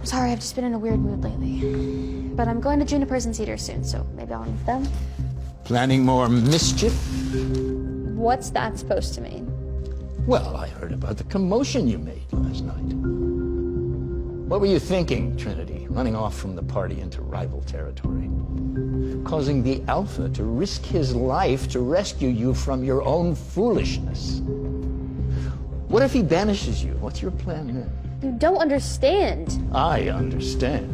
Sorry, I've just been in a weird mood lately. But I'm going to Juniper's and Cedar soon, so maybe I'll meet them. Planning more mischief? What's that supposed to mean? Well, I heard about the commotion you made last night. What were you thinking, Trinity, running off from the party into rival territory? Causing the Alpha to risk his life to rescue you from your own foolishness. What if he banishes you? What's your plan then? You don't understand. I understand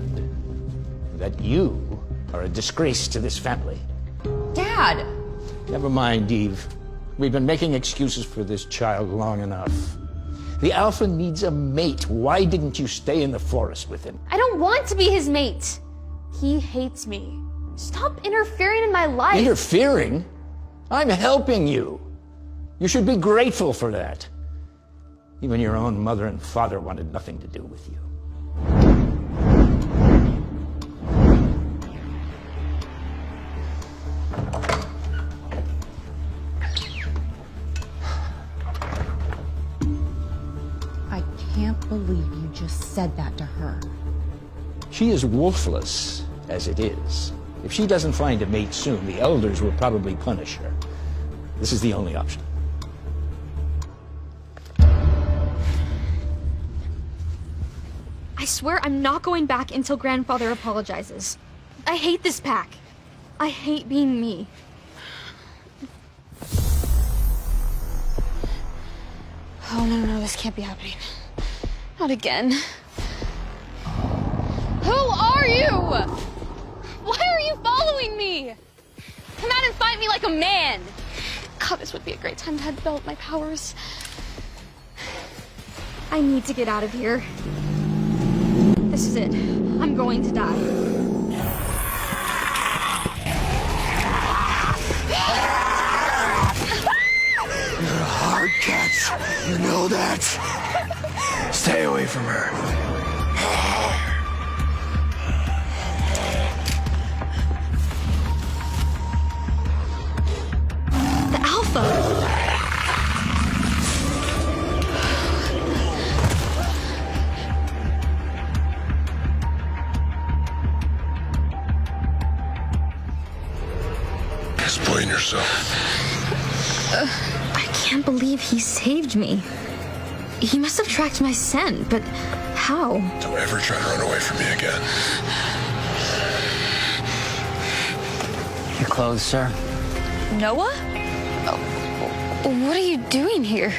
that you are a disgrace to this family. Dad! Never mind, Eve. We've been making excuses for this child long enough. The Alpha needs a mate. Why didn't you stay in the forest with him? I don't want to be his mate. He hates me. Stop interfering in my life. Interfering? I'm helping you. You should be grateful for that. Even your own mother and father wanted nothing to do with you. I can't believe you just said that to her. She is wolfless as it is. If she doesn't find a mate soon, the elders will probably punish her. This is the only option. I swear I'm not going back until Grandfather apologizes. I hate this pack. I hate being me. Oh, no, this can't be happening. Not again. Who are you? Why are you following me? Come out and fight me like a man. God, this would be a great time to develop my powers. I need to get out of here. This is it. I'm going to die. You're a hard cat. You know that. Stay away from her. The Alpha! Explain yourself. I can't believe he saved me. He must have tracked my scent, but how? Don't ever try to run away from me again. Your clothes, sir. Noah? What are you doing here?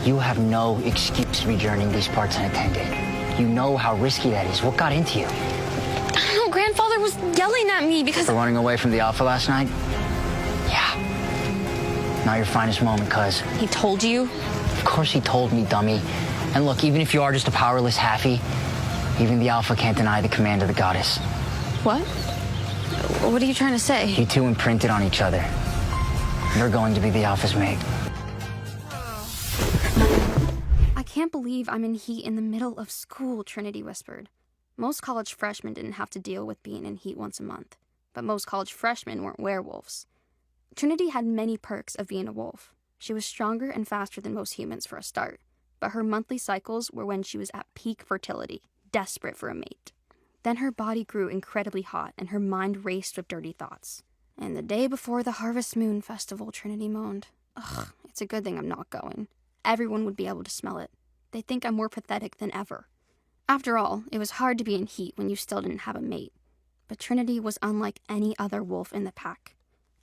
You have no excuse to be journeying these parts unattended. You know how risky that is. What got into you? I don't know, Grandfather was yelling at me because... For running away from the Alpha last night? Yeah. Not your finest moment, cuz. He told you? Of course he told me, dummy. And look, even if you are just a powerless halfie, even the Alpha can't deny the command of the goddess. What? What are you trying to say? You two imprinted on each other. You're going to be the Alpha's mate. I can't believe I'm in heat in the middle of school, Trinity whispered. Most college freshmen didn't have to deal with being in heat once a month, but most college freshmen weren't werewolves. Trinity had many perks of being a wolf. She was stronger and faster than most humans for a start, but her monthly cycles were when she was at peak fertility, desperate for a mate. Then her body grew incredibly hot and her mind raced with dirty thoughts. And the day before the Harvest Moon Festival, Trinity moaned. Ugh, it's a good thing I'm not going. Everyone would be able to smell it. They'd think I'm more pathetic than ever. After all, it was hard to be in heat when you still didn't have a mate. But Trinity was unlike any other wolf in the pack.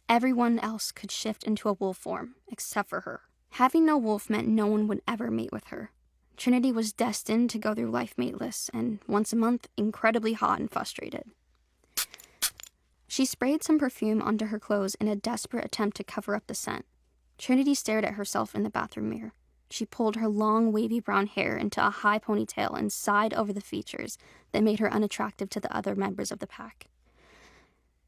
Everyone else could shift into a wolf form, except for her. Having no wolf meant no one would ever mate with her. Trinity was destined to go through life mateless, and once a month, incredibly hot and frustrated. She sprayed some perfume onto her clothes in a desperate attempt to cover up the scent. Trinity stared at herself in the bathroom mirror. She pulled her long, wavy brown hair into a high ponytail and sighed over the features that made her unattractive to the other members of the pack.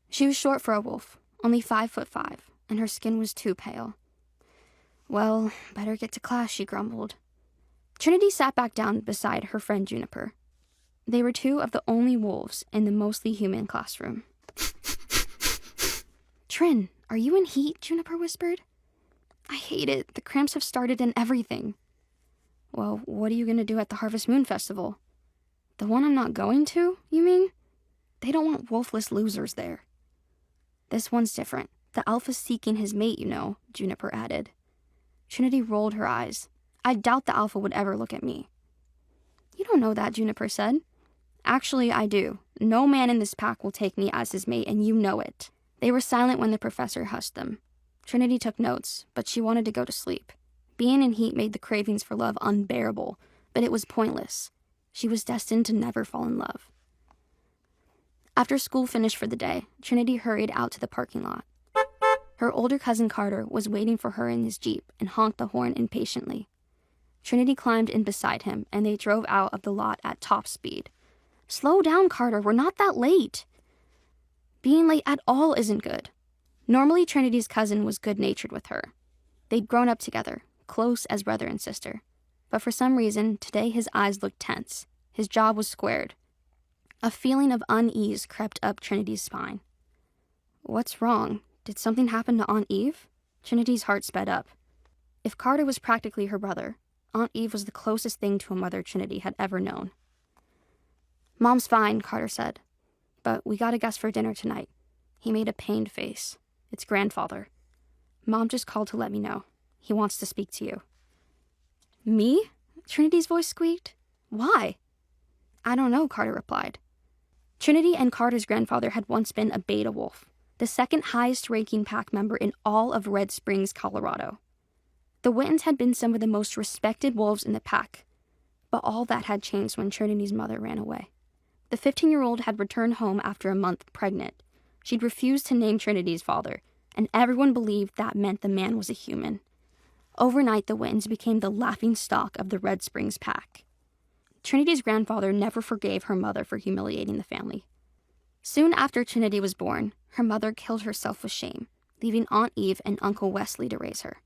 She was short for a wolf, only 5'5", and her skin was too pale. Well, better get to class, she grumbled. Trinity sat back down beside her friend Juniper. They were two of the only wolves in the mostly human classroom. Trin, are you in heat? Juniper whispered. I hate it. The cramps have started and everything. Well, what are you gonna do at the Harvest Moon Festival? The one I'm not going to, you mean? They don't want wolfless losers there. This one's different. The alpha's seeking his mate, you know, Juniper added. Trinity rolled her eyes. I doubt the alpha would ever look at me. You don't know that, Juniper said. Actually, I do. No man in this pack will take me as his mate, and you know it. They were silent when the professor hushed them. Trinity took notes, but she wanted to go to sleep. Being in heat made the cravings for love unbearable, but it was pointless. She was destined to never fall in love. After school finished for the day, Trinity hurried out to the parking lot. Her older cousin Carter was waiting for her in his Jeep and honked the horn impatiently. Trinity climbed in beside him, and they drove out of the lot at top speed. Slow down, Carter, we're not that late. Being late at all isn't good. Normally, Trinity's cousin was good-natured with her. They'd grown up together, close as brother and sister. But for some reason, today his eyes looked tense. His jaw was squared. A feeling of unease crept up Trinity's spine. What's wrong? Did something happen to Aunt Eve? Trinity's heart sped up. If Carter was practically her brother, Aunt Eve was the closest thing to a mother Trinity had ever known. Mom's fine, Carter said. But we got a guest for dinner tonight. He made a pained face. It's grandfather. Mom just called to let me know. He wants to speak to you. Me? Trinity's voice squeaked. Why? I don't know, Carter replied. Trinity and Carter's grandfather had once been a beta wolf, the second highest-ranking pack member in all of Red Springs, Colorado. The Wittens had been some of the most respected wolves in the pack, but all that had changed when Trinity's mother ran away. The 15-year-old had returned home after a month pregnant. She'd refused to name Trinity's father, and everyone believed that meant the man was a human. Overnight, the Wittens became the laughingstock of the Red Springs pack. Trinity's grandfather never forgave her mother for humiliating the family. Soon after Trinity was born, her mother killed herself with shame, leaving Aunt Eve and Uncle Wesley to raise her.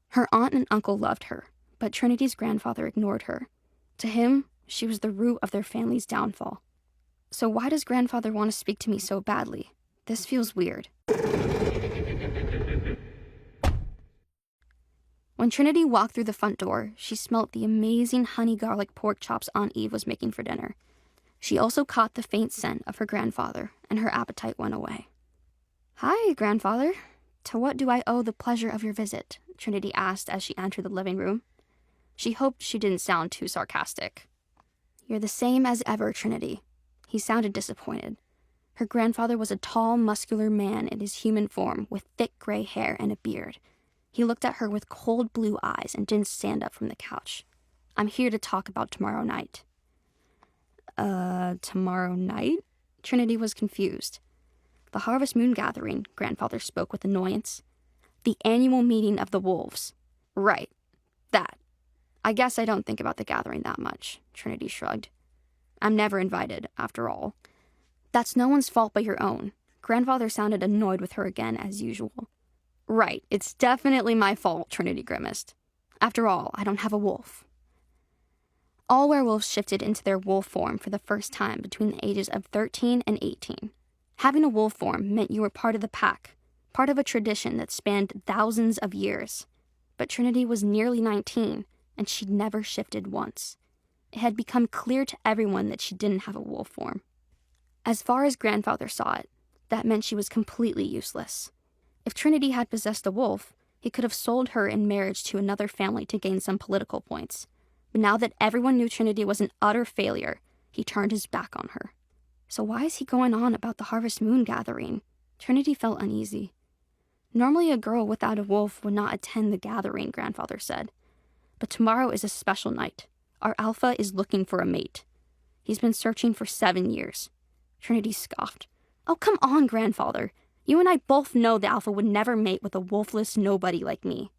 Her aunt and uncle loved her, but Trinity's grandfather ignored her. To him, she was the root of their family's downfall. So why does grandfather want to speak to me so badly? This feels weird. When Trinity walked through the front door, she smelt the amazing honey garlic pork chops Aunt Eve was making for dinner. She also caught the faint scent of her grandfather, and her appetite went away. Hi, grandfather. To what do I owe the pleasure of your visit? Trinity asked as she entered the living room. She hoped she didn't sound too sarcastic. You're the same as ever, Trinity. He sounded disappointed. Her grandfather was a tall, muscular man in his human form with thick gray hair and a beard. He looked at her with cold blue eyes and didn't stand up from the couch. I'm here to talk about tomorrow night. Tomorrow night? Trinity was confused. The Harvest Moon Gathering, grandfather spoke with annoyance. The annual meeting of the wolves. Right. That. I guess I don't think about the gathering that much, Trinity shrugged. I'm never invited, after all. That's no one's fault but your own. Grandfather sounded annoyed with her again, as usual. Right, it's definitely my fault, Trinity grimaced. After all, I don't have a wolf. All werewolves shifted into their wolf form for the first time between the ages of 13 and 18. Having a wolf form meant you were part of the pack, part of a tradition that spanned thousands of years. But Trinity was nearly 19, and she'd never shifted once. It had become clear to everyone that she didn't have a wolf form. As far as grandfather saw it, that meant she was completely useless. If Trinity had possessed a wolf, he could have sold her in marriage to another family to gain some political points. But now that everyone knew Trinity was an utter failure, he turned his back on her. So why is he going on about the Harvest Moon Gathering? Trinity felt uneasy. Normally a girl without a wolf would not attend the gathering, grandfather said. But tomorrow is a special night. Our alpha is looking for a mate. He's been searching for 7 years. Trinity scoffed. Oh, come on, grandfather. You and I both know the alpha would never mate with a wolfless nobody like me.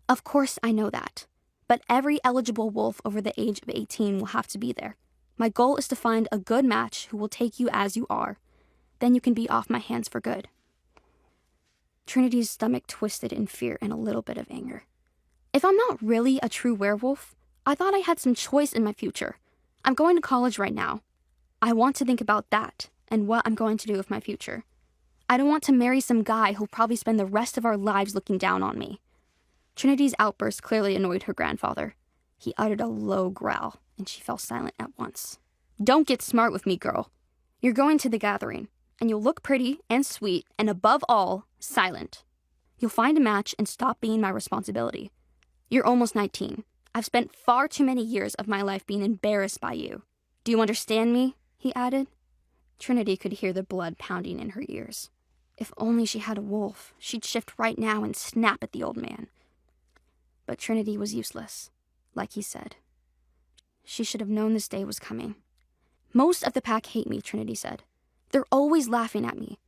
Of course I know that. But every eligible wolf over the age of 18 will have to be there. My goal is to find a good match who will take you as you are. Then you can be off my hands for good. Trinity's stomach twisted in fear and a little bit of anger. If I'm not really a true werewolf, I thought I had some choice in my future. I'm going to college right now. I want to think about that and what I'm going to do with my future. I don't want to marry some guy who'll probably spend the rest of our lives looking down on me. Trinity's outburst clearly annoyed her grandfather. He uttered a low growl, and she fell silent at once. Don't get smart with me, girl. You're going to the gathering, and you'll look pretty and sweet, and above all, silent. You'll find a match and stop being my responsibility. You're almost 19. I've spent far too many years of my life being embarrassed by you. Do you understand me? He added. Trinity could hear the blood pounding in her ears. If only she had a wolf, she'd shift right now and snap at the old man. But Trinity was useless, like he said. She should have known this day was coming. Most of the pack hate me, Trinity said. They're always laughing at me.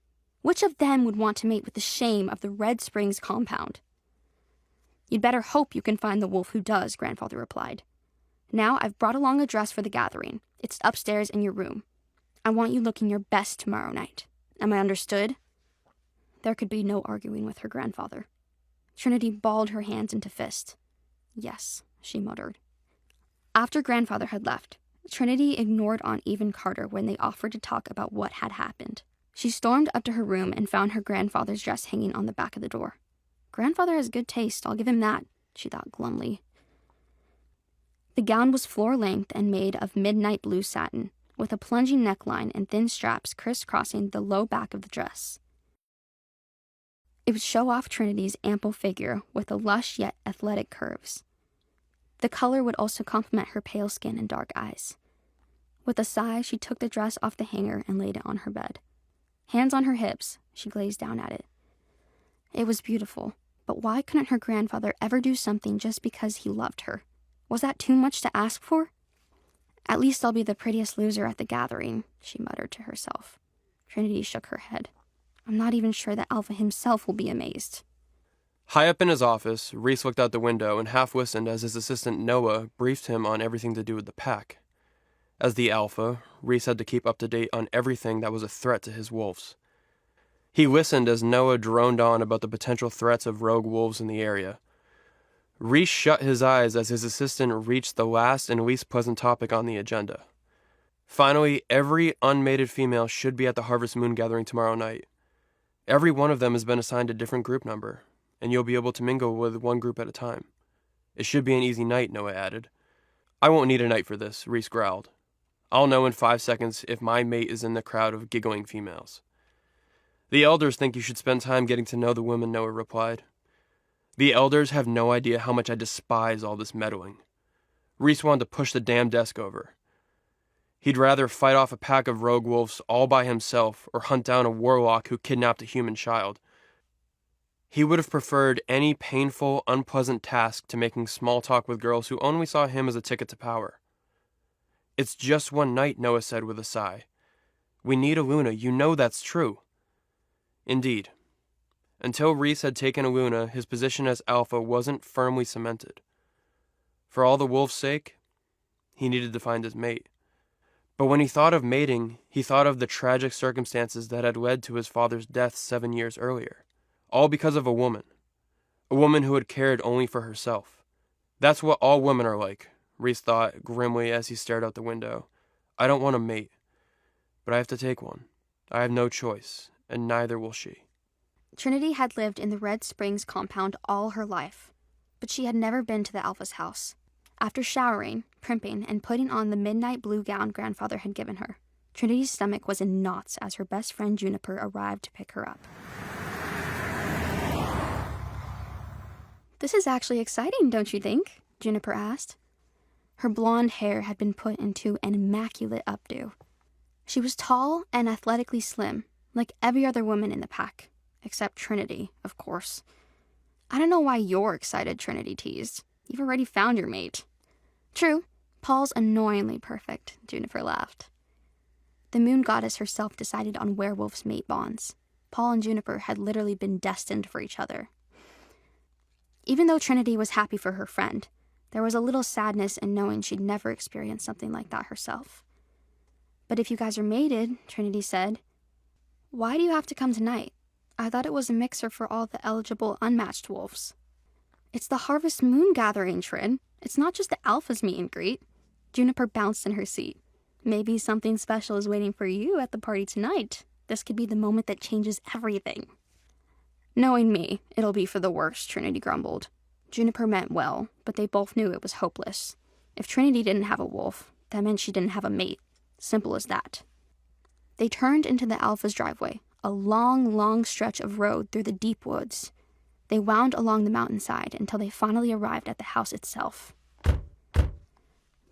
Which of them would want to mate with the shame of the Red Springs compound? You'd better hope you can find the wolf who does, Grandfather replied. Now I've brought along a dress for the gathering. It's upstairs in your room. I want you looking your best tomorrow night. Am I understood? There could be no arguing with her grandfather. Trinity balled her hands into fists. Yes, she muttered. After Grandfather had left, Trinity ignored Aunt Eve and Carter when they offered to talk about what had happened. She stormed up to her room and found her grandfather's dress hanging on the back of the door. Grandfather has good taste, I'll give him that, she thought glumly. The gown was floor-length and made of midnight blue satin, with a plunging neckline and thin straps crisscrossing the low back of the dress. It would show off Trinity's ample figure with the lush yet athletic curves. The color would also complement her pale skin and dark eyes. With a sigh, she took the dress off the hanger and laid it on her bed. Hands on her hips, she gazed down at it. It was beautiful, but why couldn't her grandfather ever do something just because he loved her? Was that too much to ask for? At least I'll be the prettiest loser at the gathering, she muttered to herself. Trinity shook her head. I'm not even sure that Alpha himself will be amazed. High up in his office, Reese looked out the window and half listened as his assistant Noah briefed him on everything to do with the pack. As the Alpha, Reese had to keep up to date on everything that was a threat to his wolves. He listened as Noah droned on about the potential threats of rogue wolves in the area. Reese shut his eyes as his assistant reached the last and least pleasant topic on the agenda. Finally, every unmated female should be at the Harvest Moon gathering tomorrow night. Every one of them has been assigned a different group number, and you'll be able to mingle with one group at a time. It should be an easy night, Noah added. I won't need a night for this, Reese growled. I'll know in 5 seconds if my mate is in the crowd of giggling females. The elders think you should spend time getting to know the women, Noah replied. The elders have no idea how much I despise all this meddling. Reese wanted to push the damn desk over. He'd rather fight off a pack of rogue wolves all by himself or hunt down a warlock who kidnapped a human child. He would have preferred any painful, unpleasant task to making small talk with girls who only saw him as a ticket to power. It's just one night, Noah said with a sigh. We need Aluna, you know that's true. Indeed. Until Reese had taken Aluna, his position as Alpha wasn't firmly cemented. For all the wolves' sake, he needed to find his mate. But when he thought of mating, he thought of the tragic circumstances that had led to his father's death 7 years earlier. All because of a woman who had cared only for herself. That's what all women are like, Reese thought grimly as he stared out the window. I don't want a mate, but I have to take one. I have no choice, and neither will she. Trinity had lived in the Red Springs compound all her life, but she had never been to the Alpha's house. After showering, primping, and putting on the midnight blue gown Grandfather had given her, Trinity's stomach was in knots as her best friend Juniper arrived to pick her up. This is actually exciting, don't you think? Juniper asked. Her blonde hair had been put into an immaculate updo. She was tall and athletically slim, like every other woman in the pack, except Trinity, of course. I don't know why you're excited, Trinity teased. You've already found your mate. True, Paul's annoyingly perfect, Juniper laughed. The moon goddess herself decided on werewolves' mate bonds. Paul and Juniper had literally been destined for each other. Even though Trinity was happy for her friend, there was a little sadness in knowing she'd never experienced something like that herself. But if you guys are mated, Trinity said, why do you have to come tonight? I thought it was a mixer for all the eligible unmatched wolves. It's the Harvest Moon gathering, Trin. It's not just the Alpha's meet and greet. Juniper bounced in her seat. Maybe something special is waiting for you at the party tonight. This could be the moment that changes everything. Knowing me, it'll be for the worst, Trinity grumbled. Juniper meant well, but they both knew it was hopeless. If Trinity didn't have a wolf, that meant she didn't have a mate. Simple as that. They turned into the Alpha's driveway, a long, long stretch of road through the deep woods. They wound along the mountainside until they finally arrived at the house itself.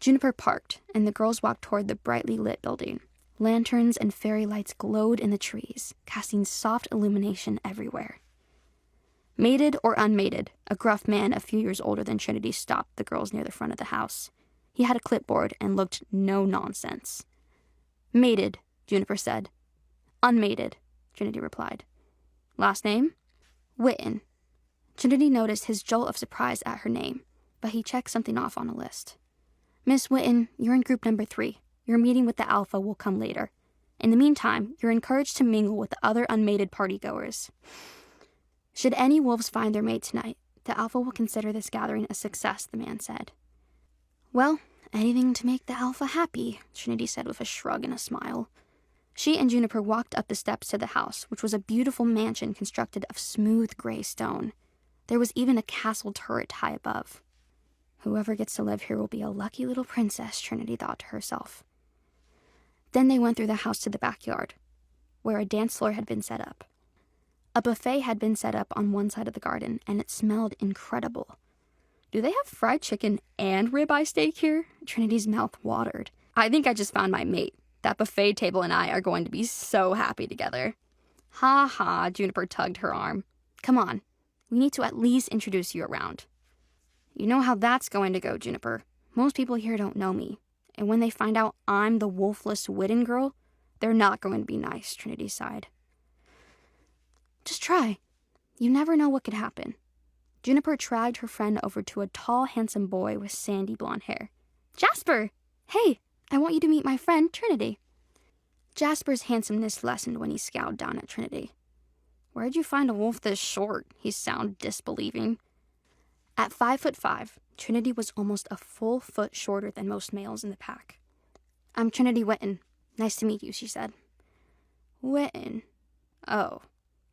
Juniper parked, and the girls walked toward the brightly lit building. Lanterns and fairy lights glowed in the trees, casting soft illumination everywhere. Mated or unmated, a gruff man a few years older than Trinity stopped the girls near the front of the house. He had a clipboard and looked no nonsense. Mated, Juniper said. Unmated, Trinity replied. Last name? Witten. Trinity noticed his jolt of surprise at her name, but he checked something off on a list. Miss Witten, you're in group number 3. Your meeting with the Alpha will come later. In the meantime, you're encouraged to mingle with the other unmated partygoers. Should any wolves find their mate tonight, the Alpha will consider this gathering a success, the man said. Well, anything to make the Alpha happy, Trinity said with a shrug and a smile. She and Juniper walked up the steps to the house, which was a beautiful mansion constructed of smooth gray stone. There was even a castle turret high above. Whoever gets to live here will be a lucky little princess, Trinity thought to herself. Then they went through the house to the backyard, where a dance floor had been set up. A buffet had been set up on one side of the garden, and it smelled incredible. Do they have fried chicken and ribeye steak here? Trinity's mouth watered. I think I just found my mate. That buffet table and I are going to be so happy together. Ha ha, Juniper tugged her arm. Come on, we need to at least introduce you around. You know how that's going to go, Juniper. Most people here don't know me. And when they find out I'm the wolfless Witten girl, they're not going to be nice, Trinity sighed. Just try. You never know what could happen. Juniper dragged her friend over to a tall, handsome boy with sandy blonde hair. Jasper! Hey, I want you to meet my friend, Trinity. Jasper's handsomeness lessened when he scowled down at Trinity. Where'd you find a wolf this short? He sounded disbelieving. At 5'5", Trinity was almost a full foot shorter than most males in the pack. I'm Trinity Witten. Nice to meet you, she said. Witten? Oh.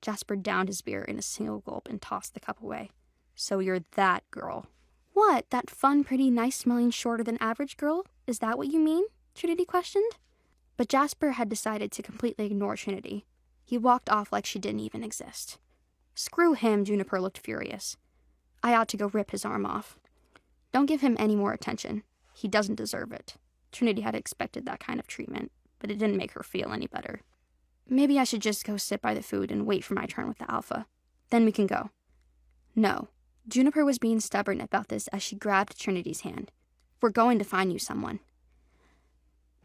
Jasper downed his beer in a single gulp and tossed the cup away. So you're that girl. What, that fun, pretty, nice-smelling, shorter-than-average girl? Is that what you mean? Trinity questioned. But Jasper had decided to completely ignore Trinity. He walked off like she didn't even exist. Screw him, Juniper looked furious. I ought to go rip his arm off. Don't give him any more attention. He doesn't deserve it. Trinity had expected that kind of treatment, but it didn't make her feel any better. Maybe I should just go sit by the food and wait for my turn with the Alpha. Then we can go. No. Juniper was being stubborn about this as she grabbed Trinity's hand. We're going to find you someone.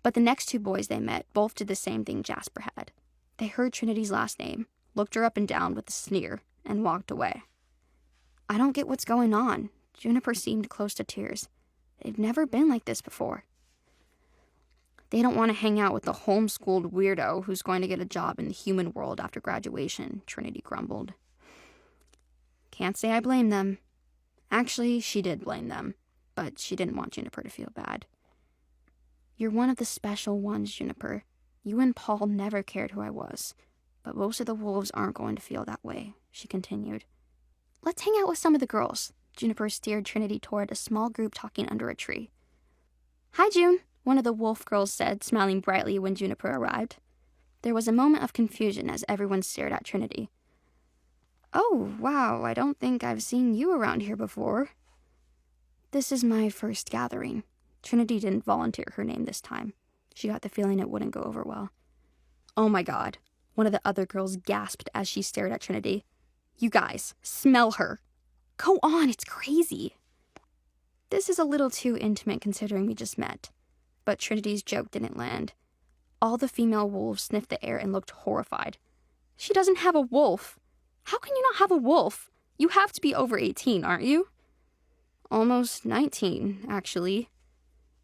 But the next two boys they met both did the same thing Jasper had. They heard Trinity's last name, looked her up and down with a sneer, and walked away. I don't get what's going on. Juniper seemed close to tears. They've never been like this before. They don't want to hang out with the homeschooled weirdo who's going to get a job in the human world after graduation, Trinity grumbled. Can't say I blame them. Actually, she did blame them, but she didn't want Juniper to feel bad. You're one of the special ones, Juniper. You and Paul never cared who I was, but most of the wolves aren't going to feel that way, she continued. Let's hang out with some of the girls. Juniper steered Trinity toward a small group talking under a tree. Hi, June, one of the wolf girls said, smiling brightly when Juniper arrived. There was a moment of confusion as everyone stared at Trinity. Oh, wow, I don't think I've seen you around here before. This is my first gathering. Trinity didn't volunteer her name this time. She got the feeling it wouldn't go over well. Oh my God, one of the other girls gasped as she stared at Trinity. You guys, smell her. Go on, it's crazy. This is a little too intimate considering we just met. But Trinity's joke didn't land. All the female wolves sniffed the air and looked horrified. She doesn't have a wolf. How can you not have a wolf? You have to be over 18, aren't you? Almost 19, actually.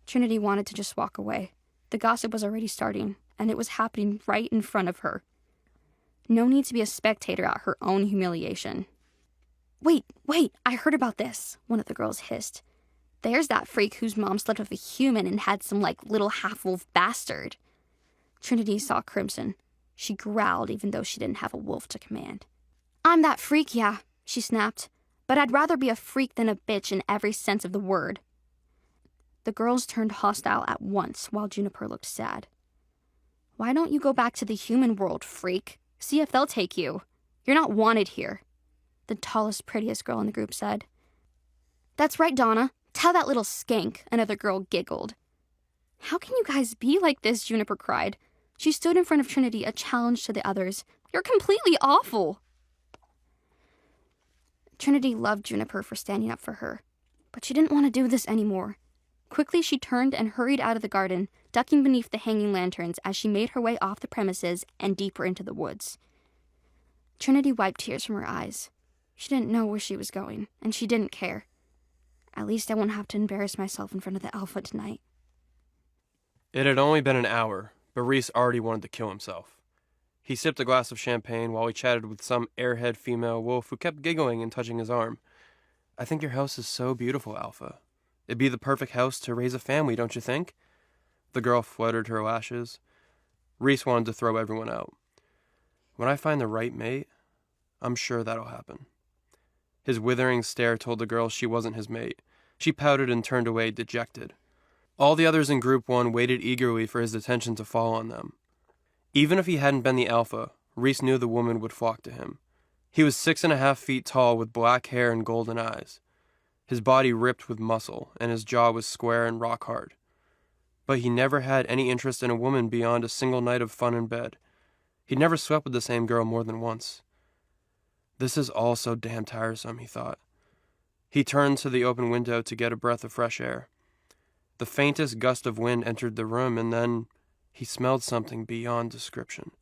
Trinity wanted to just walk away. The gossip was already starting, and it was happening right in front of her. No need to be a spectator at her own humiliation. Wait, I heard about this, one of the girls hissed. There's that freak whose mom slept with a human and had some, little half-wolf bastard. Trinity saw crimson. She growled even though she didn't have a wolf to command. I'm that freak, yeah, she snapped. But I'd rather be a freak than a bitch in every sense of the word. The girls turned hostile at once while Juniper looked sad. "Why don't you go back to the human world, freak? See if they'll take you. You're not wanted here," the tallest, prettiest girl in the group said. "That's right, Donna. Tell that little skank," another girl giggled. "How can you guys be like this?" Juniper cried. She stood in front of Trinity, a challenge to the others. "You're completely awful." Trinity loved Juniper for standing up for her, but she didn't want to do this anymore. Quickly, she turned and hurried out of the garden, ducking beneath the hanging lanterns as she made her way off the premises and deeper into the woods. Trinity wiped tears from her eyes. She didn't know where she was going, and she didn't care. "At least I won't have to embarrass myself in front of the Alpha tonight." It had only been an hour, but Reese already wanted to kill himself. He sipped a glass of champagne while he chatted with some airhead female wolf who kept giggling and touching his arm. "I think your house is so beautiful, Alpha. It'd be the perfect house to raise a family, don't you think?" The girl fluttered her lashes. Reese wanted to throw everyone out. "When I find the right mate, I'm sure that'll happen." His withering stare told the girl she wasn't his mate. She pouted and turned away, dejected. All the others in Group 1 waited eagerly for his attention to fall on them. Even if he hadn't been the Alpha, Reese knew the woman would flock to him. He was 6.5 feet tall with black hair and golden eyes. His body ripped with muscle, and his jaw was square and rock hard. But he never had any interest in a woman beyond a single night of fun in bed. He'd never slept with the same girl more than once. This is all so damn tiresome, he thought. He turned to the open window to get a breath of fresh air. The faintest gust of wind entered the room, and then he smelled something beyond description.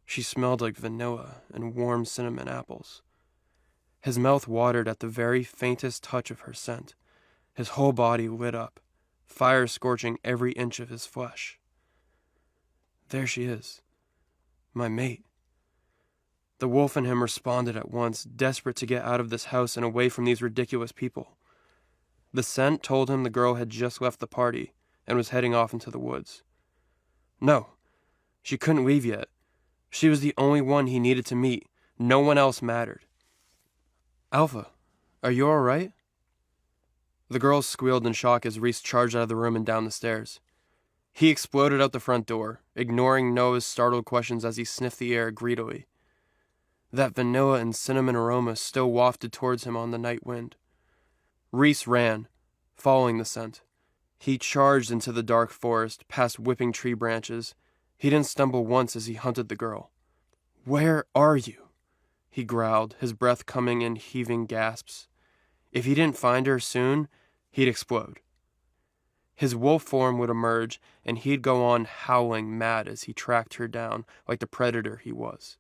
She smelled like vanilla and warm cinnamon apples. His mouth watered at the very faintest touch of her scent. His whole body lit up, fire scorching every inch of his flesh. There she is, my mate. The wolf in him responded at once, desperate to get out of this house and away from these ridiculous people. The scent told him the girl had just left the party and was heading off into the woods. No, she couldn't leave yet. She was the only one he needed to meet. No one else mattered. "Alpha, are you all right?" The girl squealed in shock as Reese charged out of the room and down the stairs. He exploded out the front door, ignoring Noah's startled questions as he sniffed the air greedily. That vanilla and cinnamon aroma still wafted towards him on the night wind. Reese ran, following the scent. He charged into the dark forest, past whipping tree branches. He didn't stumble once as he hunted the girl. "Where are you?" he growled, his breath coming in heaving gasps. If he didn't find her soon, he'd explode. His wolf form would emerge, and he'd go on howling mad as he tracked her down like the predator he was.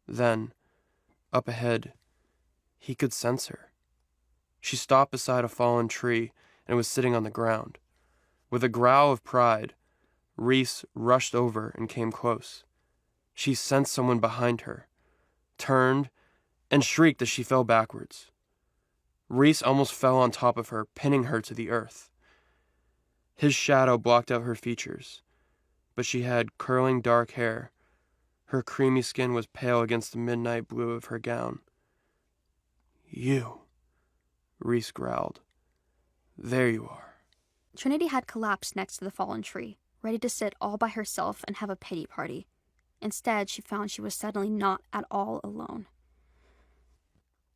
Then, up ahead, he could sense her. She stopped beside a fallen tree and was sitting on the ground. With a growl of pride, Reese rushed over and came close. She sensed someone behind her, turned, and shrieked as she fell backwards. Reese almost fell on top of her, pinning her to the earth. His shadow blocked out her features, but she had curling dark hair. Her creamy skin was pale against the midnight blue of her gown. "You," Reese growled. "There you are." Trinity had collapsed next to the fallen tree, ready to sit all by herself and have a pity party. Instead, she found she was suddenly not at all alone.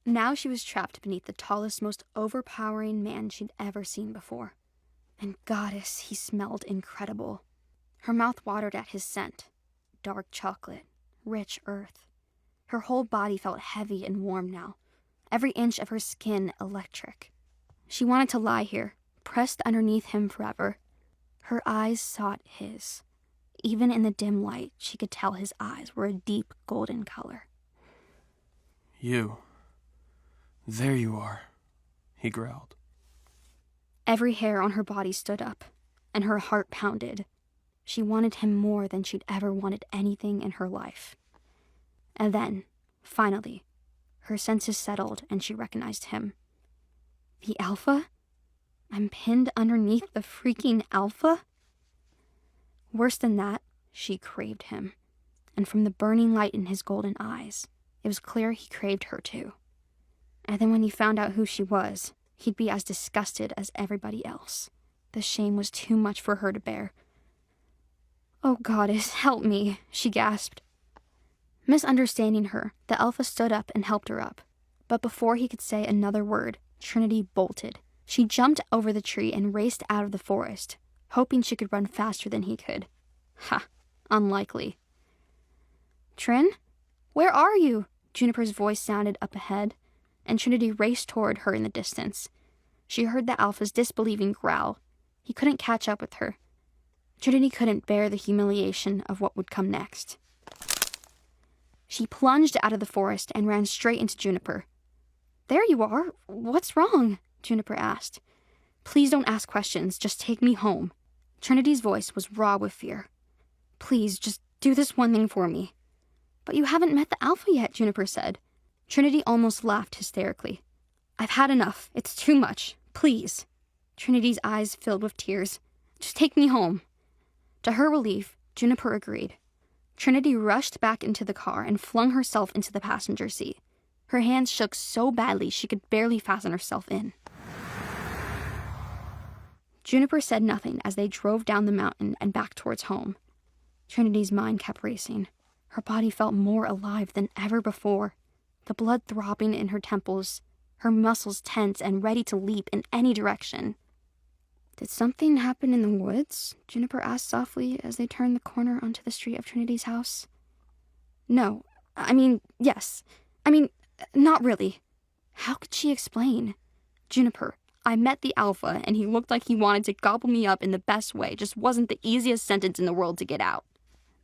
Now she was trapped beneath the tallest, most overpowering man she'd ever seen before. And goddess, he smelled incredible. Her mouth watered at his scent. Dark chocolate, rich earth. Her whole body felt heavy and warm now, every inch of her skin electric. She wanted to lie here, pressed underneath him forever. Her eyes sought his. Even in the dim light, she could tell his eyes were a deep golden color. "You. There you are," he growled. Every hair on her body stood up, and her heart pounded. She wanted him more than she'd ever wanted anything in her life. And then, finally, her senses settled and she recognized him. The Alpha? I'm pinned underneath the freaking Alpha? Worse than that, she craved him. And from the burning light in his golden eyes, it was clear he craved her too. And then when he found out who she was, he'd be as disgusted as everybody else. The shame was too much for her to bear. "Oh, Goddess, help me," she gasped. Misunderstanding her, the Alpha stood up and helped her up. But before he could say another word, Trinity bolted. She jumped over the tree and raced out of the forest, hoping she could run faster than he could. Ha, unlikely. "Trin? Where are you?" Juniper's voice sounded up ahead, and Trinity raced toward her in the distance. She heard the Alpha's disbelieving growl. He couldn't catch up with her. Trinity couldn't bear the humiliation of what would come next. She plunged out of the forest and ran straight into Juniper. "There you are. What's wrong?" Juniper asked. "Please don't ask questions. Just take me home." Trinity's voice was raw with fear. "Please, just do this one thing for me." "But you haven't met the Alpha yet," Juniper said. Trinity almost laughed hysterically. "I've had enough. It's too much. Please." Trinity's eyes filled with tears. "Just take me home." To her relief, Juniper agreed. Trinity rushed back into the car and flung herself into the passenger seat. Her hands shook so badly she could barely fasten herself in. Juniper said nothing as they drove down the mountain and back towards home. Trinity's mind kept racing. Her body felt more alive than ever before, the blood throbbing in her temples, her muscles tense and ready to leap in any direction. "Did something happen in the woods?" Juniper asked softly as they turned the corner onto the street of Trinity's house. "No. Yes. Not really." How could she explain? "Juniper, I met the Alpha, and he looked like he wanted to gobble me up in the best way, just wasn't the easiest sentence in the world to get out."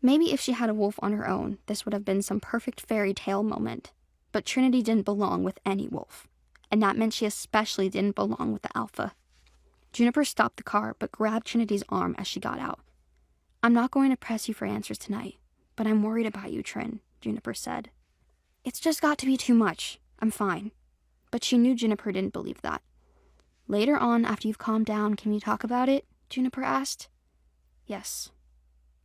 Maybe if she had a wolf on her own, this would have been some perfect fairy tale moment. But Trinity didn't belong with any wolf, and that meant she especially didn't belong with the Alpha. Juniper stopped the car, but grabbed Trinity's arm as she got out. "I'm not going to press you for answers tonight, but I'm worried about you, Trin," Juniper said. "It's just got to be too much. I'm fine." But she knew Juniper didn't believe that. "Later on, after you've calmed down, can we talk about it?" Juniper asked. Yes.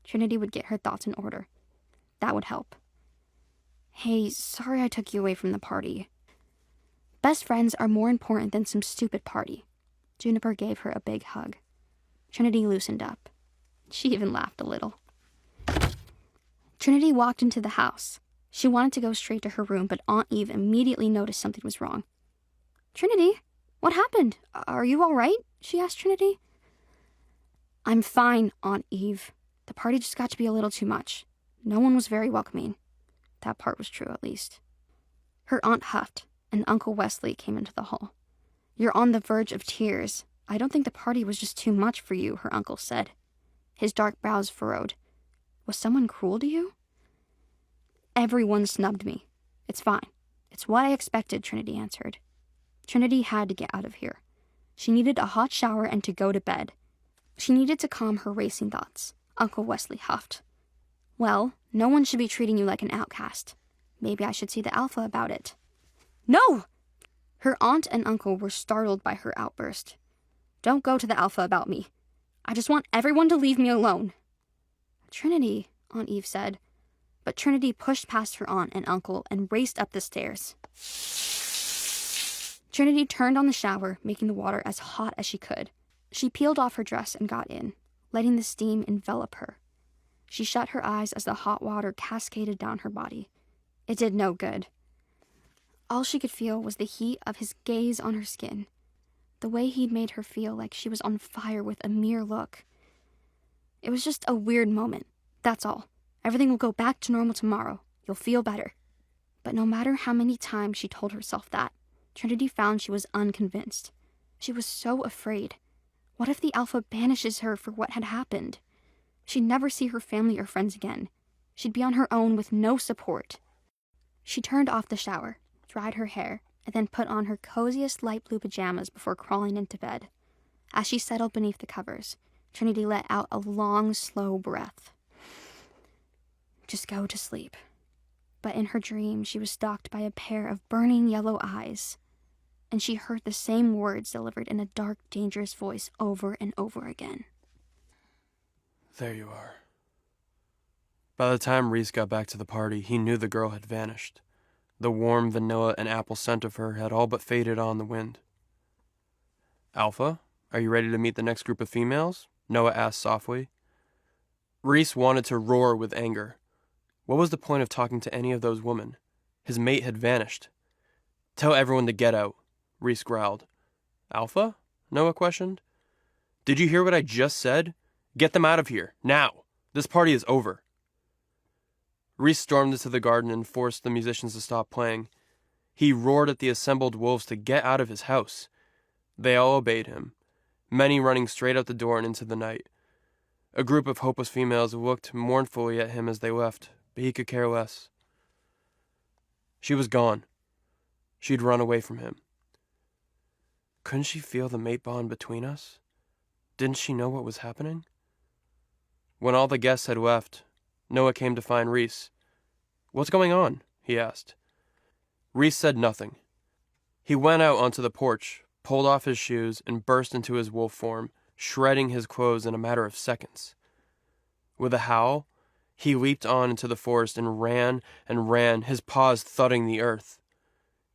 Trinity would get her thoughts in order. That would help. "Hey, sorry I took you away from the party." Best friends are more important than some stupid party. Juniper gave her a big hug. Trinity loosened up. She even laughed a little. Trinity walked into the house. She wanted to go straight to her room, but Aunt Eve immediately noticed something was wrong. "Trinity, what happened? Are you all right?" she asked Trinity. "I'm fine, Aunt Eve. The party just got to be a little too much. No one was very welcoming." That part was true, at least. Her aunt huffed, and Uncle Wesley came into the hall. "You're on the verge of tears. I don't think the party was just too much for you," her uncle said. His dark brows furrowed. "Was someone cruel to you?" "Everyone snubbed me. It's fine. It's what I expected," Trinity answered. Trinity had to get out of here. She needed a hot shower and to go to bed. She needed to calm her racing thoughts. Uncle Wesley huffed. "Well, no one should be treating you like an outcast. Maybe I should see the Alpha about it." "No!" Her aunt and uncle were startled by her outburst. "Don't go to the Alpha about me. I just want everyone to leave me alone." "Trinity," Aunt Eve said. But Trinity pushed past her aunt and uncle and raced up the stairs. Trinity turned on the shower, making the water as hot as she could. She peeled off her dress and got in, letting the steam envelop her. She shut her eyes as the hot water cascaded down her body. It did no good. All she could feel was the heat of his gaze on her skin, the way he'd made her feel like she was on fire with a mere look. It was just a weird moment, that's all. Everything will go back to normal tomorrow. You'll feel better. But no matter how many times she told herself that, Trinity found she was unconvinced. She was so afraid. What if the Alpha banishes her for what had happened? She'd never see her family or friends again. She'd be on her own with no support. She turned off the shower, dried her hair, and then put on her coziest light blue pajamas before crawling into bed. As she settled beneath the covers, Trinity let out a long, slow breath. Just go to sleep. But in her dream, she was stalked by a pair of burning yellow eyes, and she heard the same words delivered in a dark, dangerous voice over and over again. There you are. By the time Reese got back to the party, he knew the girl had vanished. The warm vanilla and apple scent of her had all but faded on the wind. Alpha, are you ready to meet the next group of females? Noah asked softly. Reese wanted to roar with anger. What was the point of talking to any of those women? His mate had vanished. Tell everyone to get out, Reese growled. Alpha? Noah questioned. Did you hear what I just said? Get them out of here, now. This party is over. Reese stormed into the garden and forced the musicians to stop playing. He roared at the assembled wolves to get out of his house. They all obeyed him, many running straight out the door and into the night. A group of hopeless females looked mournfully at him as they left, but he could care less. She was gone. She'd run away from him. Couldn't she feel the mate bond between us? Didn't she know what was happening? When all the guests had left, Noah came to find Reese. What's going on? He asked. Reese said nothing. He went out onto the porch, pulled off his shoes, and burst into his wolf form, shredding his clothes in a matter of seconds. With a howl, he leaped on into the forest and ran, his paws thudding the earth.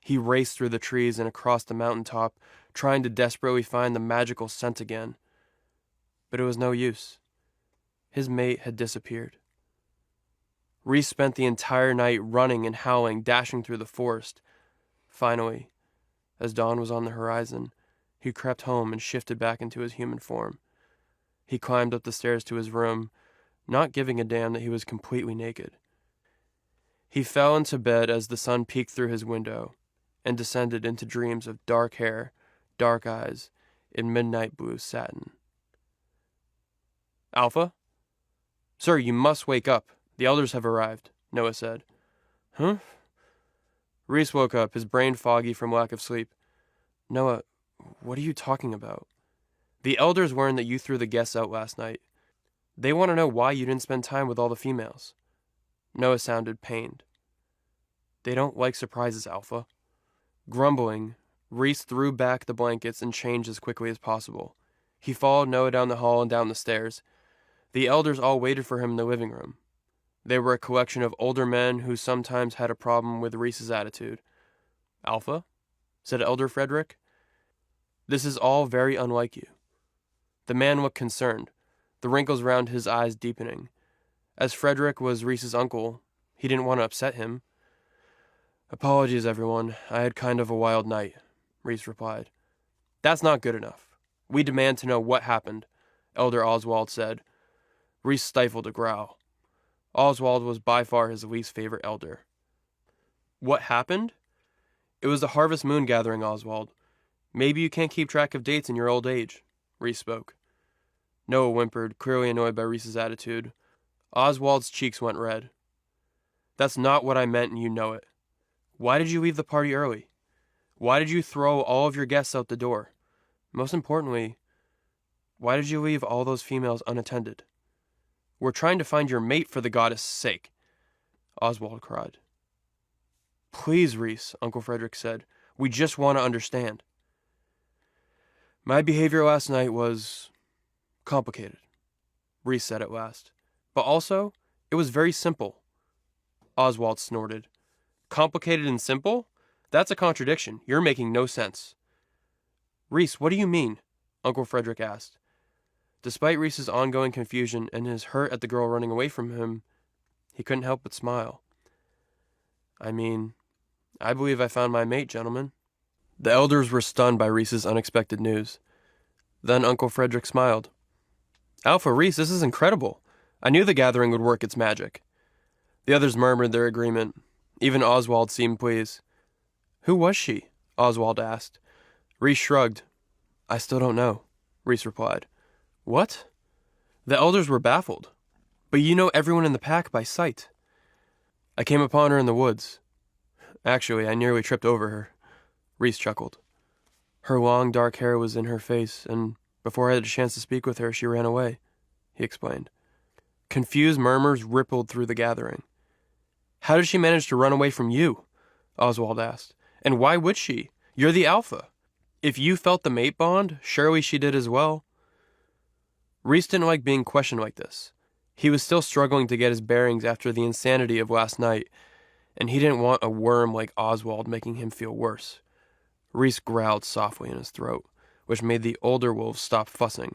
He raced through the trees and across the mountaintop, trying to desperately find the magical scent again. But it was no use. His mate had disappeared. Reese spent the entire night running and howling, dashing through the forest. Finally, as dawn was on the horizon, he crept home and shifted back into his human form. He climbed up the stairs to his room, not giving a damn that he was completely naked. He fell into bed as the sun peeked through his window and descended into dreams of dark hair, dark eyes, and midnight blue satin. Alpha? Sir, you must wake up. The elders have arrived, Noah said. Huh? Reese woke up, his brain foggy from lack of sleep. Noah, what are you talking about? The elders learned that you threw the guests out last night. They want to know why you didn't spend time with all the females. Noah sounded pained. They don't like surprises, Alpha. Grumbling, Reese threw back the blankets and changed as quickly as possible. He followed Noah down the hall and down the stairs. The elders all waited for him in the living room. They were a collection of older men who sometimes had a problem with Reese's attitude. Alpha? Said Elder Frederick. This is all very unlike you. The man looked concerned, the wrinkles round his eyes deepening. As Frederick was Reese's uncle, he didn't want to upset him. Apologies, everyone. I had kind of a wild night, Reese replied. That's not good enough. We demand to know what happened, Elder Oswald said. Reese stifled a growl. Oswald was by far his least favorite elder. What happened? It was the Harvest Moon gathering, Oswald. Maybe you can't keep track of dates in your old age, Reese spoke. Noah whimpered, clearly annoyed by Reese's attitude. Oswald's cheeks went red. That's not what I meant, and you know it. Why did you leave the party early? Why did you throw all of your guests out the door? Most importantly, why did you leave all those females unattended? We're trying to find your mate for the goddess' sake, Oswald cried. Please, Reese, Uncle Frederick said. We just want to understand. My behavior last night was complicated, Reese said at last. But also, it was very simple. Oswald snorted. Complicated and simple? That's a contradiction. You're making no sense. Reese, what do you mean? Uncle Frederick asked. Despite Reese's ongoing confusion and his hurt at the girl running away from him, he couldn't help but smile. I believe I found my mate, gentlemen. The elders were stunned by Reese's unexpected news. Then Uncle Frederick smiled. Alpha, Reese, this is incredible. I knew the gathering would work its magic. The others murmured their agreement. Even Oswald seemed pleased. Who was she? Oswald asked. Reese shrugged. I still don't know, Reese replied. What? The elders were baffled. But you know everyone in the pack by sight. I came upon her in the woods. Actually, I nearly tripped over her. Reese chuckled. Her long, dark hair was in her face, and before I had a chance to speak with her, she ran away, he explained. Confused murmurs rippled through the gathering. How did she manage to run away from you? Oswald asked. And why would she? You're the Alpha. If you felt the mate bond, surely she did as well. Reese didn't like being questioned like this. He was still struggling to get his bearings after the insanity of last night, and he didn't want a worm like Oswald making him feel worse. Reese growled softly in his throat, which made the older wolves stop fussing.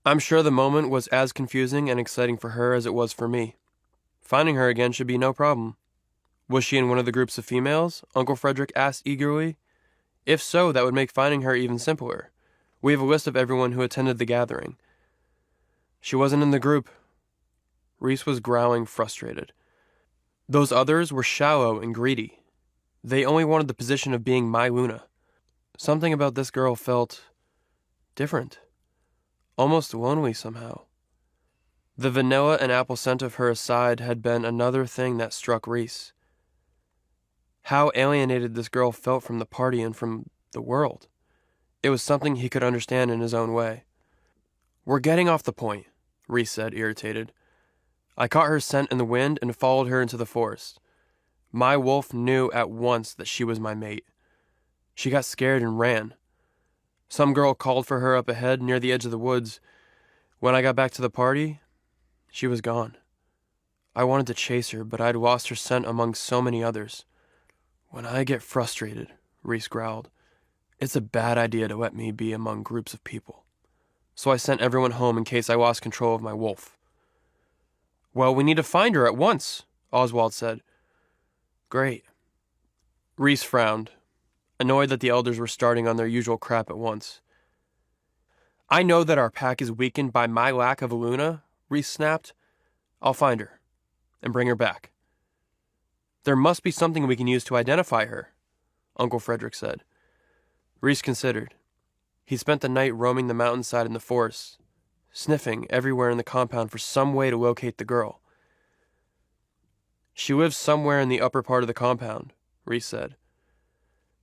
I'm sure the moment was as confusing and exciting for her as it was for me. Finding her again should be no problem. Was she in one of the groups of females? Uncle Frederick asked eagerly. If so, that would make finding her even simpler. We have a list of everyone who attended the gathering. She wasn't in the group. Reese was growling, frustrated. Those others were shallow and greedy. They only wanted the position of being my Luna. Something about this girl felt different. Almost lonely somehow. The vanilla and apple scent of her aside had been another thing that struck Reese. How alienated this girl felt from the party and from the world. It was something he could understand in his own way. We're getting off the point, Reese said, irritated. I caught her scent in the wind and followed her into the forest. My wolf knew at once that she was my mate. She got scared and ran. Some girl called for her up ahead near the edge of the woods. When I got back to the party, she was gone. I wanted to chase her, but I'd lost her scent among so many others. When I get frustrated, Reese growled, it's a bad idea to let me be among groups of people. So I sent everyone home in case I lost control of my wolf. Well, we need to find her at once, Oswald said. Great. Reese frowned, annoyed that the elders were starting on their usual crap at once. I know that our pack is weakened by my lack of a Luna, Reese snapped. I'll find her and bring her back. There must be something we can use to identify her, Uncle Frederick said. Reese considered. He spent the night roaming the mountainside and the forest, sniffing everywhere in the compound for some way to locate the girl. She lives somewhere in the upper part of the compound, Reese said.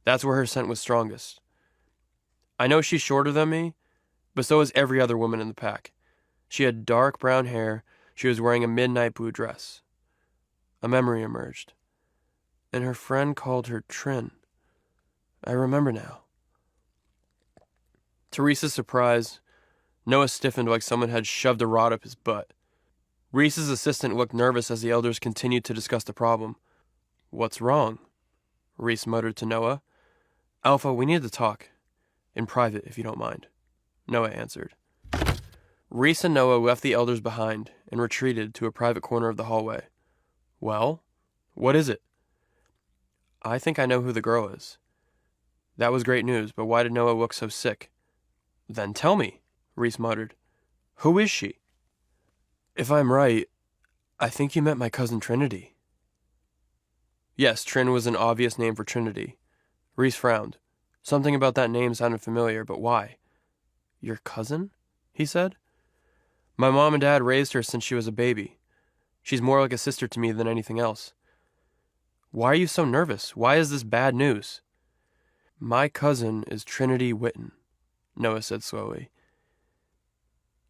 That's where her scent was strongest. I know she's shorter than me, but so is every other woman in the pack. She had dark brown hair. She was wearing a midnight blue dress. A memory emerged. And her friend called her Trin. I remember now. To Reese's surprise, Noah stiffened like someone had shoved a rod up his butt. Reese's assistant looked nervous as the elders continued to discuss the problem. What's wrong? Reese muttered to Noah. Alpha, we need to talk. In private, if you don't mind. Noah answered. Reese and Noah left the elders behind and retreated to a private corner of the hallway. Well, what is it? I think I know who the girl is. That was great news, but why did Noah look so sick? Then tell me, Reese muttered. Who is she? If I'm right, I think you meant my cousin Trinity. Yes, Trin was an obvious name for Trinity. Reese frowned. Something about that name sounded familiar, but why? Your cousin? He said. My mom and dad raised her since she was a baby. She's more like a sister to me than anything else. Why are you so nervous? Why is this bad news? My cousin is Trinity Whitten, Noah said slowly.